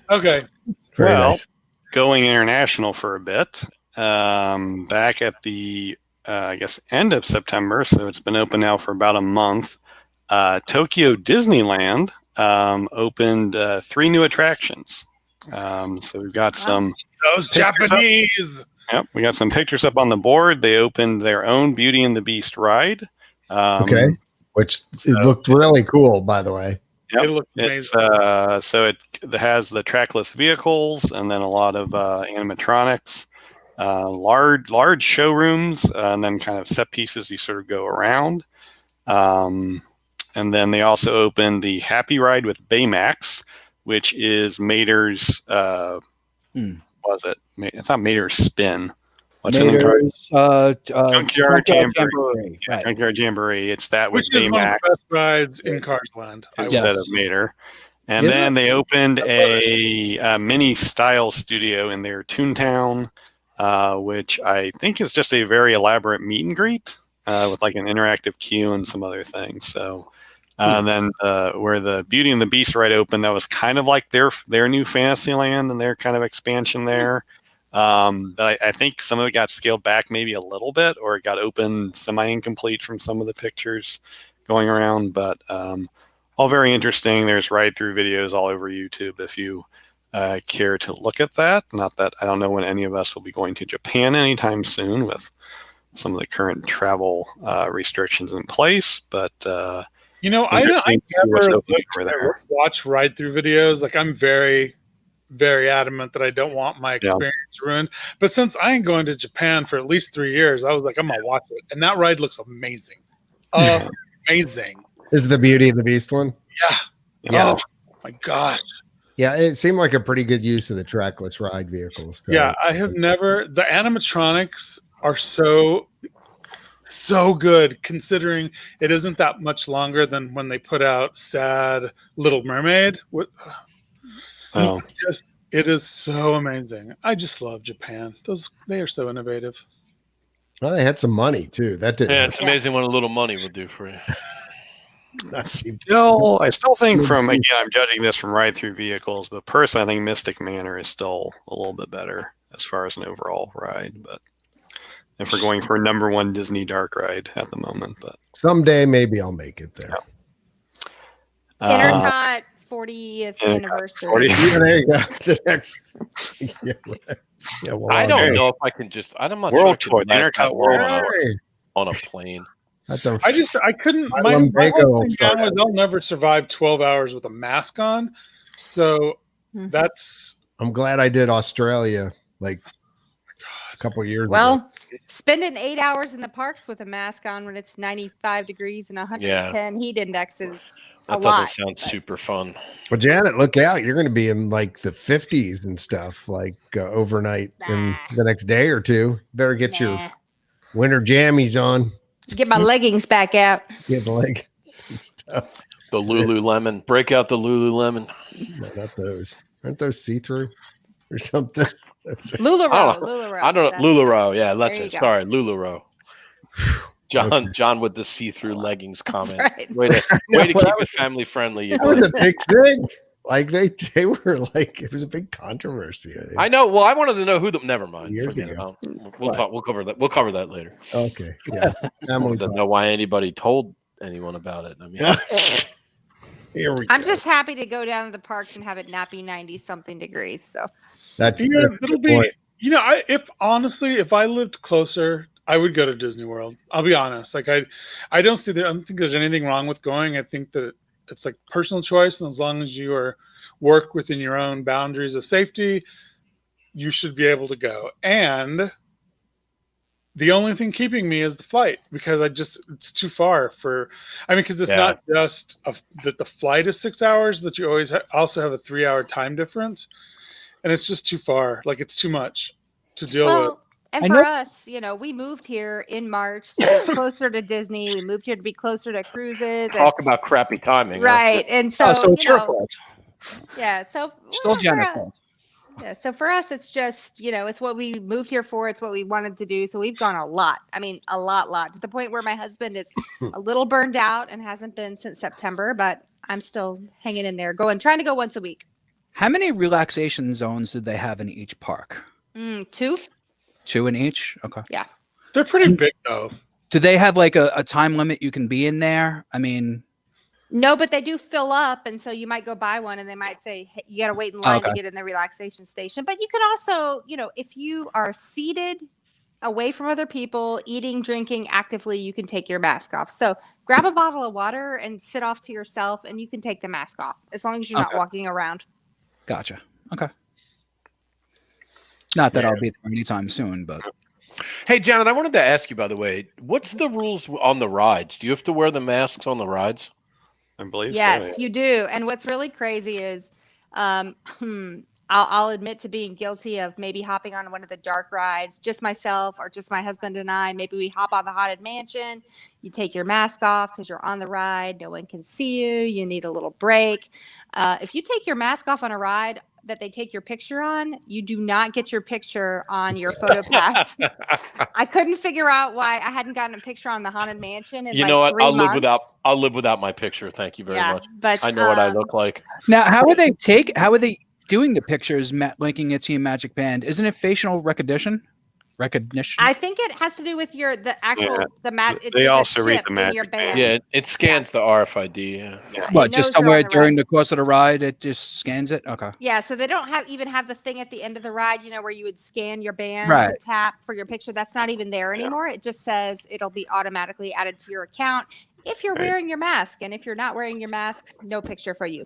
Okay. very Well, nice. going international for a bit. Back at the I guess end of September, so it's been open now for about a month. Tokyo Disneyland opened 3 new attractions. So we've got some. Those Japanese. Yep, we got some pictures up on the board. They opened their own Beauty and the Beast ride. Okay. Which it looked really cool, by the way. Yep. It looked It's amazing. so it has the trackless vehicles and then a lot of animatronics, large showrooms, and then kind of set pieces you sort of go around. And then they also opened the Happy Ride with Baymax, which is Mater's. What was it? It's not Mater's Spin. What's it? Junkyard Jamboree. Right. Junkyard Jamboree. It's that with Which is one of Baymax the best rides in Cars Land. instead of Mater. And then they opened a mini style studio in their Toontown, which I think is just a very elaborate meet and greet with like an interactive queue and some other things. So then where the Beauty and the Beast ride opened, that was kind of like their new Fantasyland and their kind of expansion there. But I think some of it got scaled back maybe a little bit, or it got open semi-incomplete from some of the pictures going around. But all very interesting. There's ride-through videos all over YouTube if you care to look at that. Not that I don't know when any of us will be going to Japan anytime soon with some of the current travel restrictions in place. But I interesting to see what's never opening over there. watch ride-through videos. Like I'm very, very adamant that I don't want my experience ruined. But since I ain't going to Japan for at least 3 years, I was like, I'm gonna watch it, and that ride looks amazing. Amazing. Is the Beauty and the Beast one? Yeah. Oh my gosh. Yeah, it seemed like a pretty good use of the trackless ride vehicles. So. Yeah, I have never. The animatronics are so good, considering it isn't that much longer than when they put out Sad Little Mermaid. It is so amazing. I just love Japan. They are so innovative. Well, they had some money too. That didn't. Yeah, it's amazing what a little money will do for you. That seemed I still think I'm judging this from ride-through vehicles, but personally, I think Mystic Manor is still a little bit better as far as an overall ride. But if we're going for a #1 Disney dark ride at the moment, but someday maybe I'll make it there. INTERCOT 40th anniversary. Yeah, there you go. The next. I don't know if I can just. I'm not World sure I Tour, can last that INTERCOT World long Tour. on a plane. I couldn't. My My lumbago whole will thing start now is I'll never survive 12 hours with a mask on. So Mhm. that's. I'm glad I did Australia like a couple years ago. Well, spending 8 hours in the parks with a mask on when it's 95 degrees and 110 heat indexes. That doesn't lot. sound super fun. Well, Janet, look out. You're going to be in like the 50s and stuff, like overnight in Nah. the next day or two. Better get your Nah. winter jammies on. Get my leggings back out. Get the legs and stuff. The Lululemon. Break out the Lululemon. No, not those. Aren't those see-through or something? LuLaRoe. I don't know. LuLaRoe. Yeah, that's There you it. go. Sorry, LuLaRoe. John with the see-through leggings comment. right. Way to Yeah, keep well, it family friendly. You That was did. a big thing. Like they were like, it was a big controversy. I think. I know. Well, I wanted to know who the. Never mind. Years Forget ago. it. We'll What? talk. We'll cover that. We'll cover that later. Okay. Yeah. I Family don't know why anybody told anyone about it. I mean, Here we I'm go. just happy to go down to the parks and have it not be 90 something degrees. So That's Yeah, the it'll be. point. You know, if honestly, if I lived closer, I would go to Disney World. I'll be honest. Like I don't see that. I don't think there's anything wrong with going. I think that it's like personal choice, and as long as you work within your own boundaries of safety, you should be able to go. And the only thing keeping me is the flight, because it's too far for. I mean, because it's not just that the flight is 6 hours, but you always also have a 3-hour time difference, and it's just too far. Like it's too much to deal with. And for us, we moved here in March, so we're closer to Disney. We moved here to be closer to cruises. talk about crappy timing. huh? Right. And so, So it's your fault. yeah. So Still for Jenna's us- fault. Yeah. So for us, it's just, it's what we moved here for. It's what we wanted to do. So we've gone a lot. I mean, a lot, to the point where my husband is a little burned out and hasn't been since September, but I'm still hanging in there, trying to go once a week. How many relaxation zones did they have in each park? 2. 2 in each? Okay. They're pretty big though. Do they have like a time limit you can be in there? I mean, No, but they do fill up, and so you might go buy one, and they might say, hey, you got to wait in line to Okay. get in the relaxation station. But you can also, if you are seated away from other people, eating, drinking actively, you can take your mask off. So grab a bottle of water and sit off to yourself, and you can take the mask off as long as you're not Okay. walking around. gotcha. Okay. Not that I'll be there anytime soon, but Hey, Janet, I wanted to ask you, by the way, what's the rules on the rides? Do you have to wear the masks on the rides? I believe Yes, so. you do. And what's really crazy is I'll admit to being guilty of maybe hopping on one of the dark rides, just myself or just my husband and I. Maybe we hop on the Haunted Mansion. You take your mask off because you're on the ride. No one can see you. You need a little break. If you take your mask off on a ride that they take your picture on, you do not get your picture on your photo pass. I couldn't figure out why I hadn't gotten a picture on the Haunted Mansion in You like know what? 3 months. I'll live without my picture. Thank you very much. But I know what I look like. now how are they doing the pictures, linking it to your Magic Band? Isn't it facial recognition? I think it has to do with the actual Yeah. They also read the in Magic your Band. band. Yeah, it scans the RFID. Yeah. What, It just knows you're somewhere on the during ride. the course of the ride, it just scans it? Okay. Yeah, so they don't even have the thing at the end of the ride, where you would scan your band Right. to tap for your picture. That's not even there anymore. It just says it'll be automatically added to your account if you're Right. wearing your mask. And if you're not wearing your mask, no picture for you.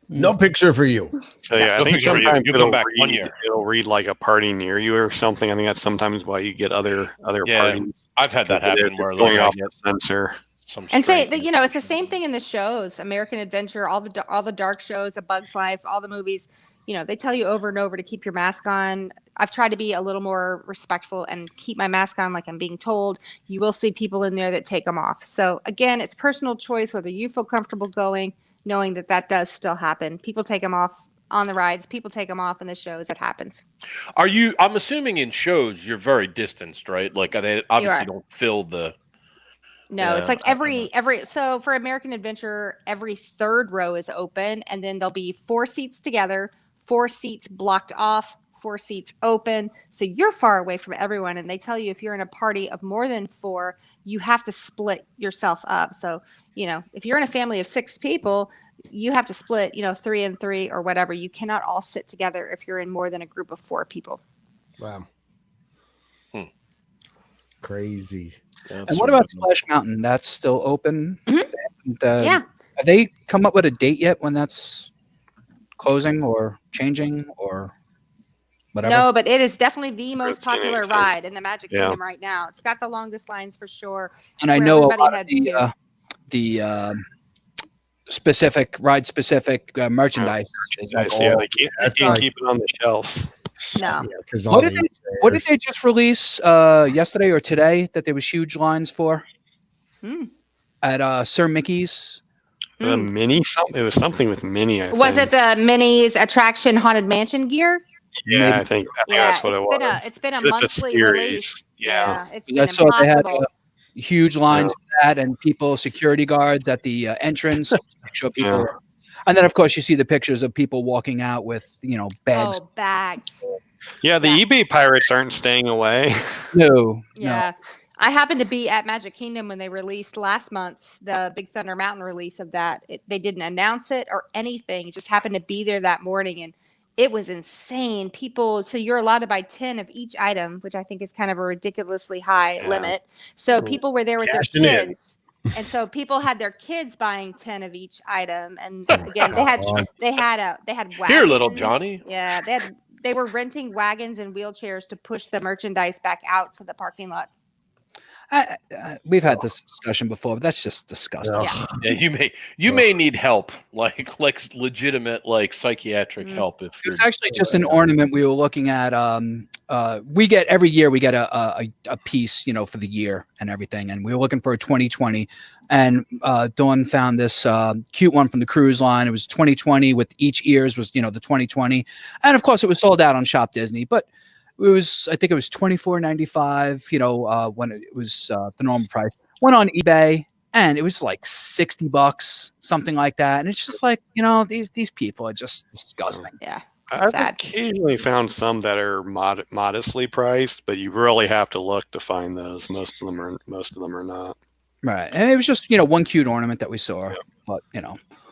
No picture for you. So yeah, I They'll think picture you. sometimes You come back 1 read, year. it'll read like a party near you or something. I think that's sometimes why you get other Yeah, parties. I've had that happen It's where going like, I off get the sensor. some And say strange- that, it's the same thing in the shows, American Adventure, all the dark shows, A Bug's Life, all the movies. They tell you over and over to keep your mask on. I've tried to be a little more respectful and keep my mask on like I'm being told. You will see people in there that take them off. So again, it's personal choice whether you feel comfortable going, knowing that does still happen. People take them off on the rides. People take them off in the shows. It happens. I'm assuming in shows you're very distanced, right? Like they obviously are. don't fill the. No, it's Yeah, like so for American Adventure, every third row is open, and then there'll be 4 seats together, 4 seats blocked off, 4 seats open. So you're far away from everyone. And they tell you if you're in a party of more than 4, you have to split yourself up. So, if you're in a family of 6 people, you have to split, 3 and 3 or whatever. You cannot all sit together if you're in more than a group of 4 people. Wow. Hmm. Crazy. And what about Splash Mountain? That's still open? Mhm. And, Yeah. Have they come up with a date yet when that's closing or changing or whatever? No, but it is definitely the most It's getting popular exciting. ride in the Magic Yeah. Kingdom right now. It's got the longest lines for sure. And I where know a everybody lot of heads to. the specific ride specific merchandise. It's like Yeah, all- they can't like- keep it on the shelves. No. Yeah, because what did they just release yesterday or today that there was huge lines for Hmm. at Sir Mickey's? The mini, it was something with mini. I Was it think. the Minnie's attraction Haunted Mansion gear? Yeah, I think that's what it was. It's been a It's a monthly series. release. Yeah. It's I been saw they had impossible. huge lines for that, and people, security guards at the entrance to make sure people. Yeah. And then, of course, you see the pictures of people walking out with bags. Oh, bags. Yeah, the Yeah. eBay pirates aren't staying away. No, Yeah. I happened to be at Magic Kingdom when they released last month's the Big Thunder Mountain release of that. They didn't announce it or anything. It just happened to be there that morning, and it was insane. People, so you're allowed to buy 10 of each item, which I think is kind of a ridiculously high Yeah. limit. So people were there with Cashing their in. kids. And so people had their kids buying 10 of each item. And again, they had wagons. Here, little Johnny. Yeah, they were renting wagons and wheelchairs to push the merchandise back out to the parking lot. we've had this discussion before, but that's just disgusting. Yeah. Yeah. You may need help, like legitimate psychiatric Mm. help if It you're was actually just an ornament we were looking at. We get every year we get a piece, for the year and everything, and we were looking for a 2020. And Dawn found this cute one from the cruise line. It was 2020 with each ears was the 2020, and of course it was sold out on Shop Disney, but. I think it was $24.95, when it was the normal price. Went on eBay and it was like $60, something like that. And it's just like, these people are just disgusting. Yeah. I've Sad. occasionally found some that are modestly priced, but you really have to look to find those. Most of them are not. Right. And it was just, one cute ornament that we saw. Yeah. But, I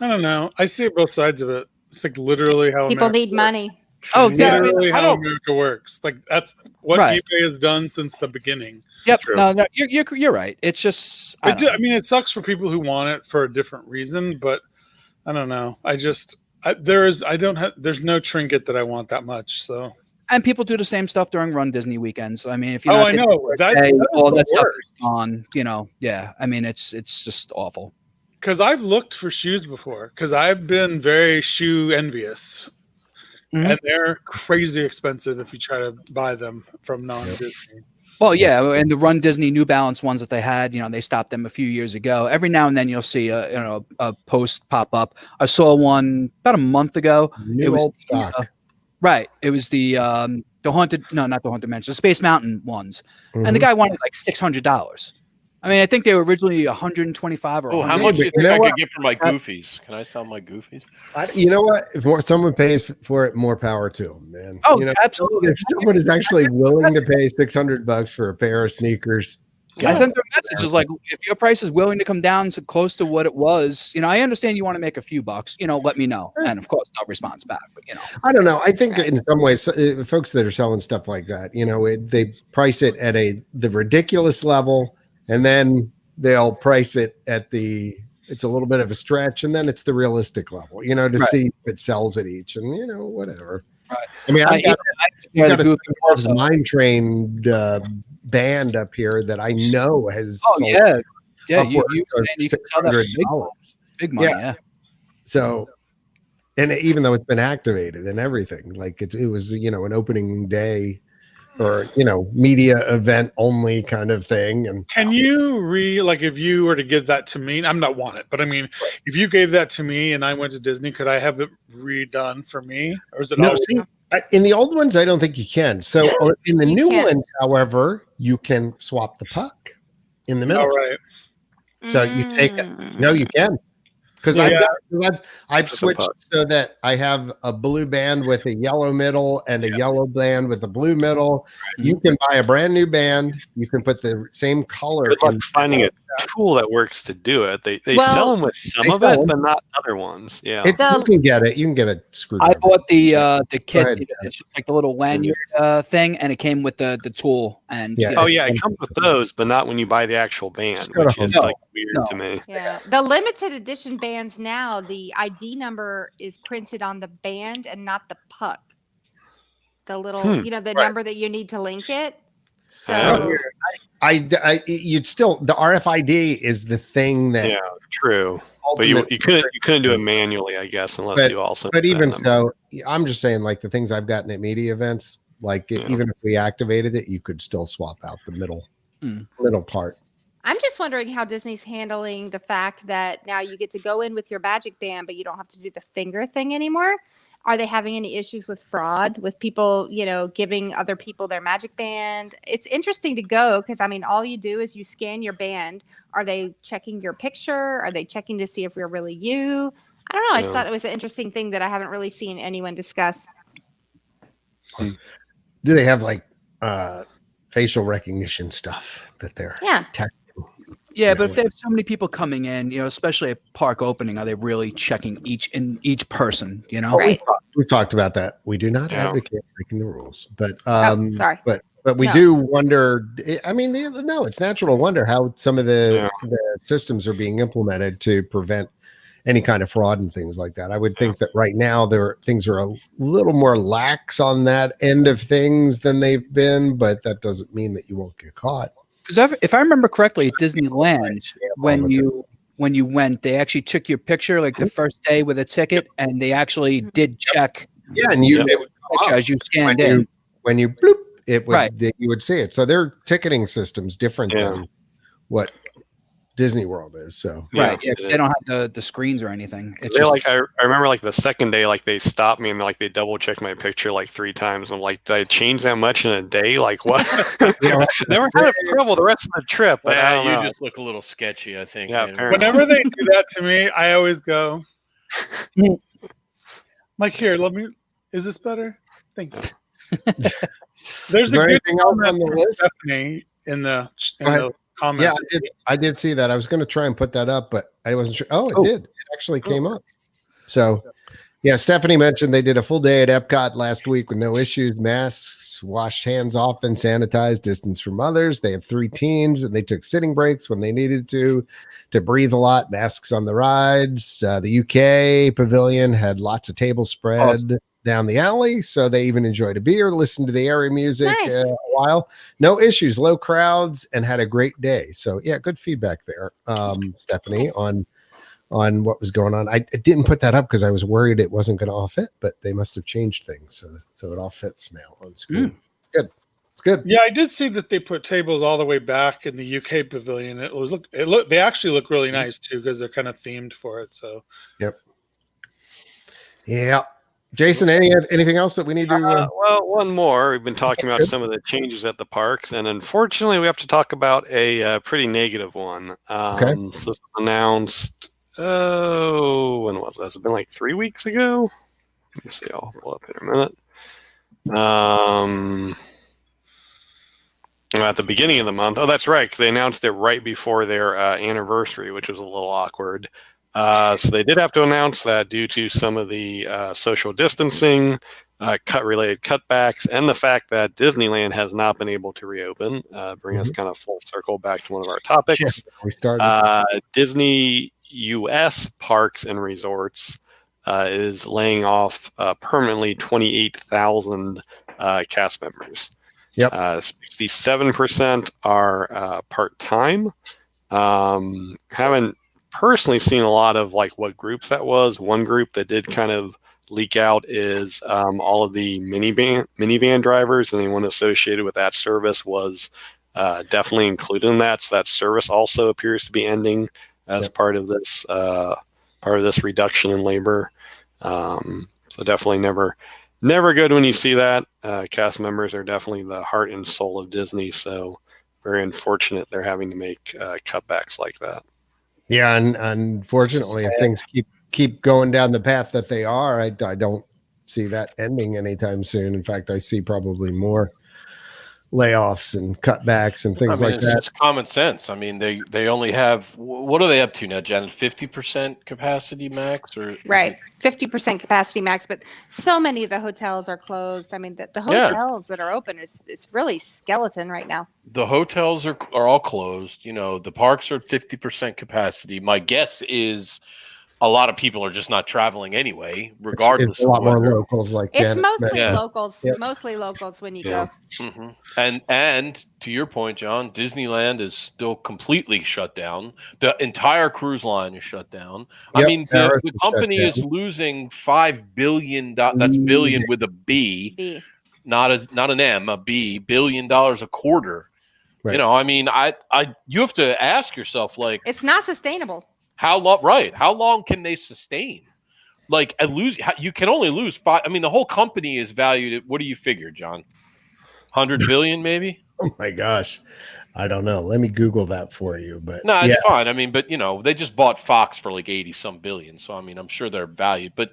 don't know. I see both sides of it. It's like literally how People America need money. Oh, yeah. Literally I how don't- America works. Like that's what Right. eBay has done since the begining. Yep. True. No, you're right. It's just, I don't know. It sucks for people who want it for a different reason, but I don't know. There's no trinket that I want that much. So And people do the same stuff during Run Disney weekends. I mean, if you I know all that stuff worst. is on, yeah. I mean, it's just awful. Because I've looked for shoes before. Because I've been very shoe envious, Mhm. and they're crazy expensive if you try to buy them from non-Disney. Well, yeah, and the Run Disney New Balance ones that they had, they stopped them a few years ago. Every now and then you'll see a post pop up. I saw one about a month ago. New It was old stock. Right. It was the Haunted, no, not the Haunted Mansion, the Space Mountain ones. And the Mhm. guy wanted like $600. I mean, I think they were originally 125 or Oh, how 100. much do you You think know I what? could get for my goofies? Can I sell my goofies? You know what? If someone pays for it, more power to them, man. Oh, absolutely. If someone is actually willing to pay $600 for a pair of sneakers, I sent them messages like, if your price is willing to come down so close to what it was, I understand you want to make a few bucks, let me know. And of course, no response back, but I don't know. I think in some ways, folks that are selling stuff like that, they price it at the ridiculous level, and then they'll price it at it's a little bit of a stretch, and then it's the realistic level, to see if it sells at each, and whatever. Right. I mean, I've got a Goofy also. Mind Trained band up here that I know has Oh, sold yeah. Yeah, upwards you of can sell that for $600. big money, Yeah. yeah. So, and even though it's been activated and everything, like it was, an opening day or, media event only kind of thing. And Can you if you were to give that to me, I'm not want it, but I mean, if you gave that to me and I went to Disney, could I have it redone for me? Or is it no, always see, in the old ones, I don't think you can. So in the You new can. ones, however, you can swap the puck in the middle. all right? So you take it. No, you can. Because Yeah. I've That's a switched puck. so that I have a blue band with a yellow middle and a yellow band with a blue middle. You can buy a brand new band. You can put the same color. Good luck in- finding a tool that works to do it. They Well, sell them with some they of sell it, 'em. but not other ones. Yeah. If you can get it. You can get a I screwdriver. bought the kit. ahead. It's just like the little lanyard thing, and it came with the tool. And Yeah. Oh yeah, it comes with those, but not when you buy the actual band, Just go to which Home is Depot. like weird No. to me. Yeah. The limited edition bands now, the ID number is printed on the band and not the puck. The little, the number that you need to link it. So Oh. you'd still, the RFID is the thing that Yeah, true. But you couldn't do it manually, I guess, unless you also. But even so, I'm just saying, like the things I've gotten at media events, like even if we activated it, you could still swap out the middle part. I'm just wondering how Disney's handling the fact that now you get to go in with your magic band, but you don't have to do the finger thing anymore. Are they having any issues with fraud, with people, giving other people their magic band? It's interesting to go because, I mean, all you do is you scan your band. Are they checking your picture? Are they checking to see if you're really you? I don't know. I just thought it was an interesting thing that I haven't really seen anyone discuss. Do they have like facial recognition stuff that they're testing? Yeah, but if they have so many people coming in, especially at park opening, are they really checking each person? Right. We've talked about that. We do not advocate breaking the rules, but sorry. but we do wonder. I mean, no, it's natural to wonder how some of the systems are being implemented to prevent any kind of fraud and things like that. I would think that right now things are a little more lax on that end of things than they've been, but that doesn't mean that you won't get caught. Because if I remember correctly, at Disneyland, when you went, they actually took your picture like the first day with a ticket, and they actually did check. Yeah, and as you scanned in. When you bloop, it would you would see it. So their ticketing system's different than what Disney World is. So they don't have the screens or anything. It's just like I remember like the second day, like they stopped me and like they double checked my picture like 3 times. I'm like, did I change that much in a day? Like what? Never had trouble the rest of the trip. But you just look a little sketchy, I think. Yeah, whenever they do that to me, I always go, Mike, here, is this better? Thank you. There's anything else on the list? Stephanie in the comments. Yeah, I did see that. I was going to try and put that up, but I wasn't sure. Oh, it did. It actually came up. So, yeah, Stephanie mentioned they did a full day at Epcot last week with no issues. Masks, washed hands often, sanitized, distance from others. They have 3 teams, and they took sitting breaks when they needed to breathe a lot. Masks on the rides. The UK pavilion had lots of tables spread down the alley, so they even enjoyed a beer, listened to the area music a while. No issues, low crowds, and had a great day. So yeah, good feedback there, Stephanie, on what was going on. I didn't put that up because I was worried it wasn't going to all fit, but they must have changed things so it all fits now on screen. It's good. It's good. Yeah, I did see that they put tables all the way back in the UK pavilion. They actually look really nice too because they're kind of themed for it. So yeah. Jason, anything else that we need to? Well, one more. We've been talking about some of the changes at the parks, and unfortunately, we have to talk about a pretty negative one. So this was announced. When was that? It's been like 3 weeks ago. Let me see. I'll pull up in a minute. At the beginning of the month. Oh, that's right, because they announced it right before their anniversary, which was a little awkward. So they did have to announce that due to some of the social distancing, cut-related cutbacks, and the fact that Disneyland has not been able to reopen, bring us kind of full circle back to one of our topics. We started. Disney U.S. parks and resorts is laying off permanently 28,000 cast members. Yep. 67% are part-time. Haven't personally seen a lot of like what groups that was. One group that did kind of leak out is all of the minivan drivers, and anyone associated with that service was definitely included in that. So that service also appears to be ending as part of this reduction in labor. So definitely never good when you see that. Cast members are definitely the heart and soul of Disney, so very unfortunate they're having to make cutbacks like that. Yeah, and unfortunately, if things keep going down the path that they are, I don't see that ending anytime soon. In fact, I see probably more layoffs and cutbacks and things like that. It's common sense. I mean, they only have, what are they up to now, Janet? 50% capacity max, or right, 50% capacity max. But so many of the hotels are closed. I mean, the hotels that are open is really skeleton right now. The hotels are all closed. The parks are at 50% capacity. My guess is a lot of people are just not traveling anyway, regardless. It's a lot of more whether- locals like It's Janet mostly mentioned. locals. Yep. Mostly locals when you Yeah. go. Mhm. And to your point, John, Disneyland is still completely shut down. The entire cruise line is shut down. I Yep, mean, Paris the is shut company down. is losing $5 billion. That's billion with a B, B. not an M, a B, $1 billion a quarter. Right. You know, I mean, you have to ask yourself, like, It's not sustainable. how long? Right? How long can they sustain? Like, you can only lose five. I mean, the whole company is valued at, what do you figure, John? 100 billion, maybe? Oh my gosh. I don't know. Let me Google that for you. But No, yeah, it's fine. I mean, but they just bought Fox for like 80 some billion. So I mean, I'm sure they're valued. But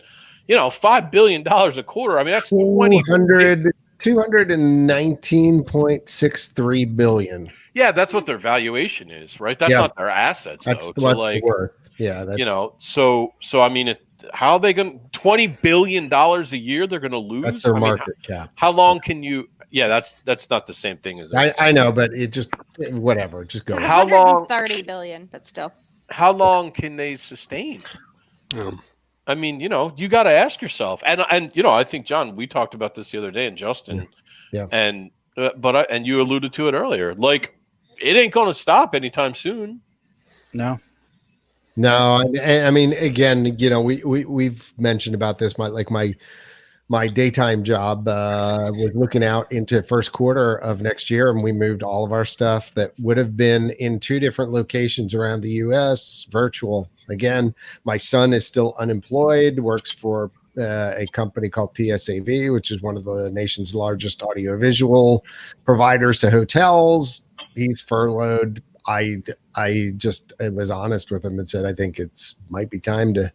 $5 billion a quarter. I mean, that's 219.63 billion. Yeah, that's what their valuation is, right? That's Yeah. not their assets, That's though. what's So, the like, worth. Yeah, that's so I mean, how are they going to $20 billion a year? They're going to lose. that's their I mean, market cap. how long can you? Yeah, that's not the same thing as I know, but it just whatever. Just go. It's How long- 130 billion, but still. how long can they sustain? I mean, you got to ask yourself, and I think, John, we talked about this the other day, and Justin, Yeah. and and you alluded to it earlier. Like, it ain't going to stop anytime soon. No. No, I mean, again, we've mentioned about this. My daytime job was looking out into first quarter of next year, and we moved all of our stuff that would have been in 2 different locations around the U.S. virtual. Again, my son is still unemployed, works for a company called PSAV, which is one of the nation's largest audiovisual providers to hotels. He's furloughed. I was honest with him and said, I think might be time to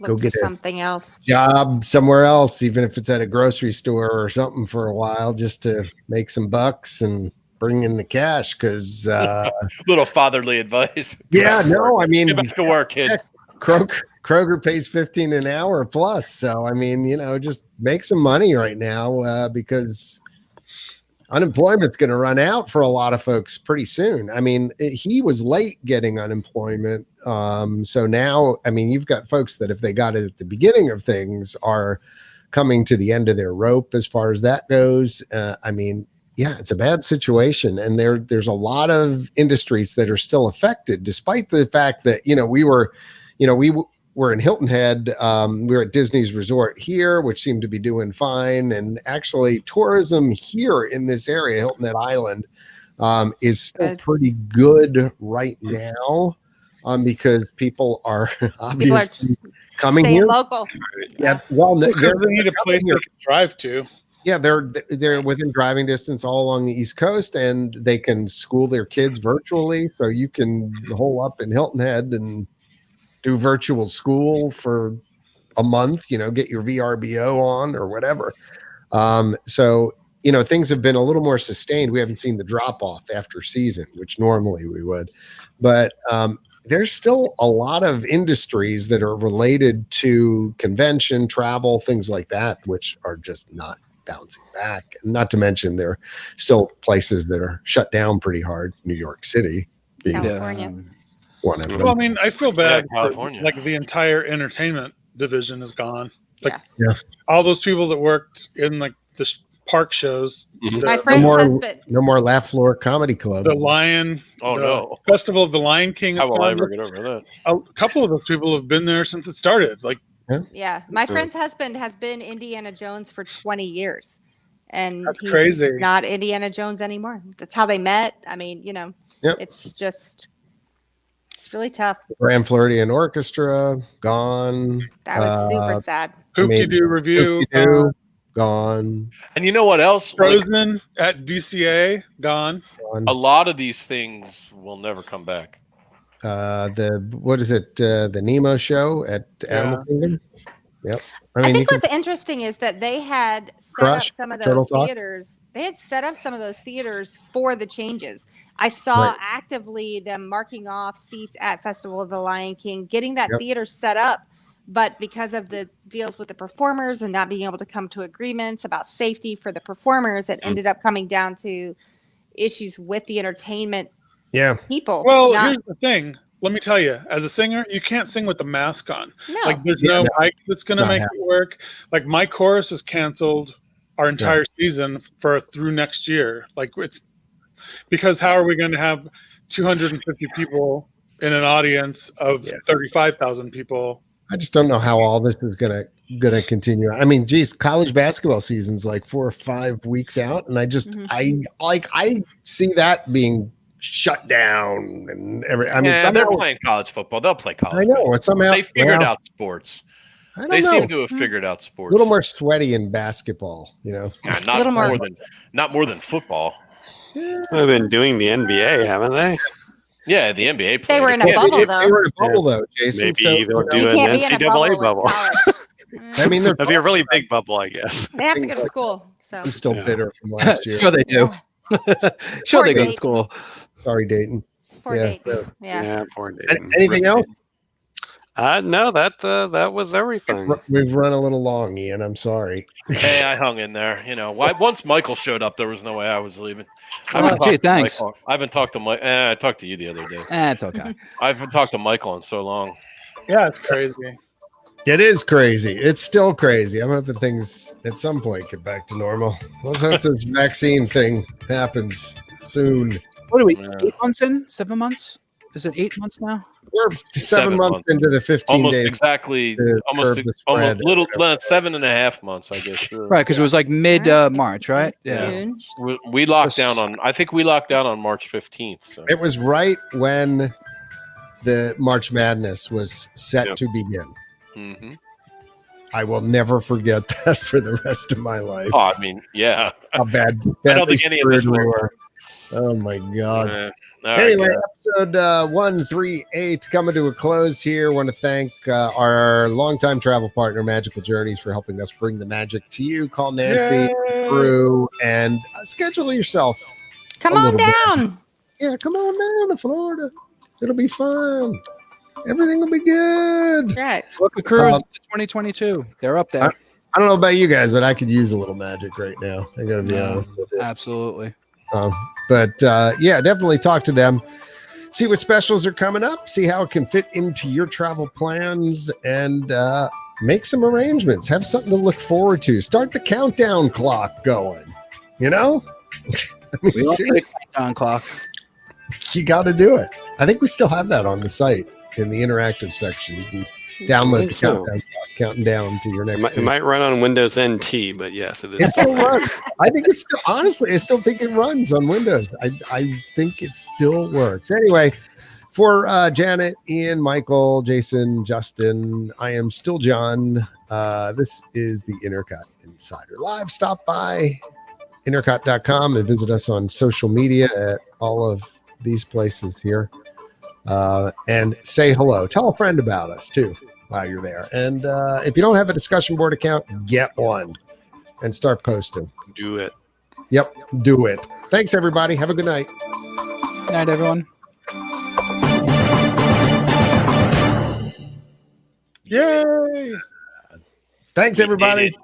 go Look for get a something else. job somewhere else, even if it's at a grocery store or something for a while, just to make some bucks and bring in the cash. Because Little fatherly advice. yeah, no, I mean, Get back to work, kid. Kroger pays $15 an hour plus. So I mean, just make some money right now because unemployment's going to run out for a lot of folks pretty soon. I mean, he was late getting unemployment. So now, I mean, you've got folks that if they got it at the beginning of things are coming to the end of their rope as far as that goes. I mean, yeah, it's a bad situation. And there's a lot of industries that are still affected, despite the fact that, we were in Hilton Head. We were at Disney's resort here, which seemed to be doing fine. And actually tourism here in this area, Hilton Head Island, is still pretty good right now because people are obviously coming Staying here. local. Yeah. Well, Because they need a place they can drive to. yeah, they're within driving distance all along the East Coast, and they can school their kids virtually. So you can hole up in Hilton Head and do virtual school for a month, get your VRBO on or whatever. So, things have been a little more sustained. We haven't seen the drop off after season, which normally we would, but there's still a lot of industries that are related to convention, travel, things like that, which are just not bouncing back. Not to mention there are still places that are shut down pretty hard. New York City being California. one of them. Well, I mean, I feel bad. Yeah, California. Like the entire entertainment division is gone. Like, Yeah. all those people that worked in like the park shows, Mhm. My the, friend's more- husband. No more Laugh Floor Comedy Club. the Lion, Oh, the no. Festival of the Lion King. is How will I gone. ever get over that? A couple of those people have been there since it started. Like, Yeah. My friend's husband has been Indiana Jones for 20 years. And That's he's crazy. not Indiana Jones anymore. That's how they met. I mean, Yep. it's really tough. Grand Floridian Orchestra gone. That was super sad. Hoop-de-doo review. Hoop-de-doo, gone. And you know what else? Like, Frozen at DCA, gone. Gone. a lot of these things will never come back. What is it? The Nemo show at Animal Kingdom. Yep. I mean, think you what's interesting is that they had set Crush, up some of Turtle those Talk. theaters. They had set up some of those theaters for the changes. I saw Right. actively them marking off seats at Festival of the Lion King, getting that Yep. theater set up. But because of the deals with the performers and not being able to come to agreements about safety for the performers, it ended up coming down to issues with the entertainment yeah. people. Well, not- here's the thing. let me tell you, as a singer, you can't sing with the mask on. No. Like, there's Yeah, no no. mic that's going to Not make it work. Like, my chorus is canceled our entire season through next year. Like, it's because how are we going to have 250 people in an audience of 35,000 people? I just don't know how all this is gonna continue. I mean, geez, college basketball season's like 4 or 5 weeks out, and I see that being shut down and they're playing college football. They'll play college. I know it's somehow they figured out sports. They seem to have figured out sports. A little more sweaty in basketball, Yeah, not more than football. They've been doing the NBA, haven't they? Yeah, the NBA. They were in a bubble, though. They were in a bubble, though, Jason. Maybe they'll do an NCAA bubble. I mean, that'd be a really big bubble, I guess. They have to go to school, so I'm still bitter from last year. Sure they do. Sure they go to school. Sorry, Dayton. Poor Dayton. Yeah, poor Dayton. Anything else? No, that was everything. We've run a little long, Ian. I'm sorry. Hey, I hung in there. Once Michael showed up, there was no way I was leaving. Thanks. I haven't talked to Mike. I talked to you the other day. It's okay. I haven't talked to Michael in so long. Yeah, it's crazy. It is crazy. It's still crazy. I'm hoping things at some point get back to normal. Let's hope this vaccine thing happens soon. What are we? 8 months in? 7 months? Is it 8 months now? We're 7 months into the 15 almost days. Almost 7.5 months, I guess. Right, because it was like mid March, right? Yeah. We locked down on. I think we locked down on March 15th. So. It was right when the March Madness was set to begin. Mm-hmm. I will never forget that for the rest of my life. Oh, I mean, yeah. How bad I don't think any of this we were. Oh my God. Anyway, episode 138 coming to a close here. Want to thank our longtime travel partner, Magical Journeys, for helping us bring the magic to you. Call Nancy, Drew, and schedule yourself. Come on down. Yeah, come on down to Florida. It'll be fun. Everything will be good. Right. Book a cruise to 2022. They're up there. I don't know about you guys, but I could use a little magic right now. I got to be honest with you. Absolutely. But definitely talk to them. See what specials are coming up. See how it can fit into your travel plans and make some arrangements. Have something to look forward to. Start the countdown clock going. I mean, We don't need a countdown clock. You got to do it. I think we still have that on the site in the interactive section. You can download the countdown clock, counting down to your next. It might run on Windows NT, but yes, it is. It still runs. I think it's still, honestly, I still think it runs on Windows. I think it still works. Anyway, for Janet, Ian, Michael, Jason, Justin, I am still John. This is the INTERCOT Insider Live. Stop by intercot.com and visit us on social media at all of these places here. And say hello. Tell a friend about us too while you're there. And if you don't have a discussion board account, get one and start posting. Do it. Yep, do it. Thanks, everybody. Have a good night. Good night, everyone. Yay! Thanks, everybody. Thanks.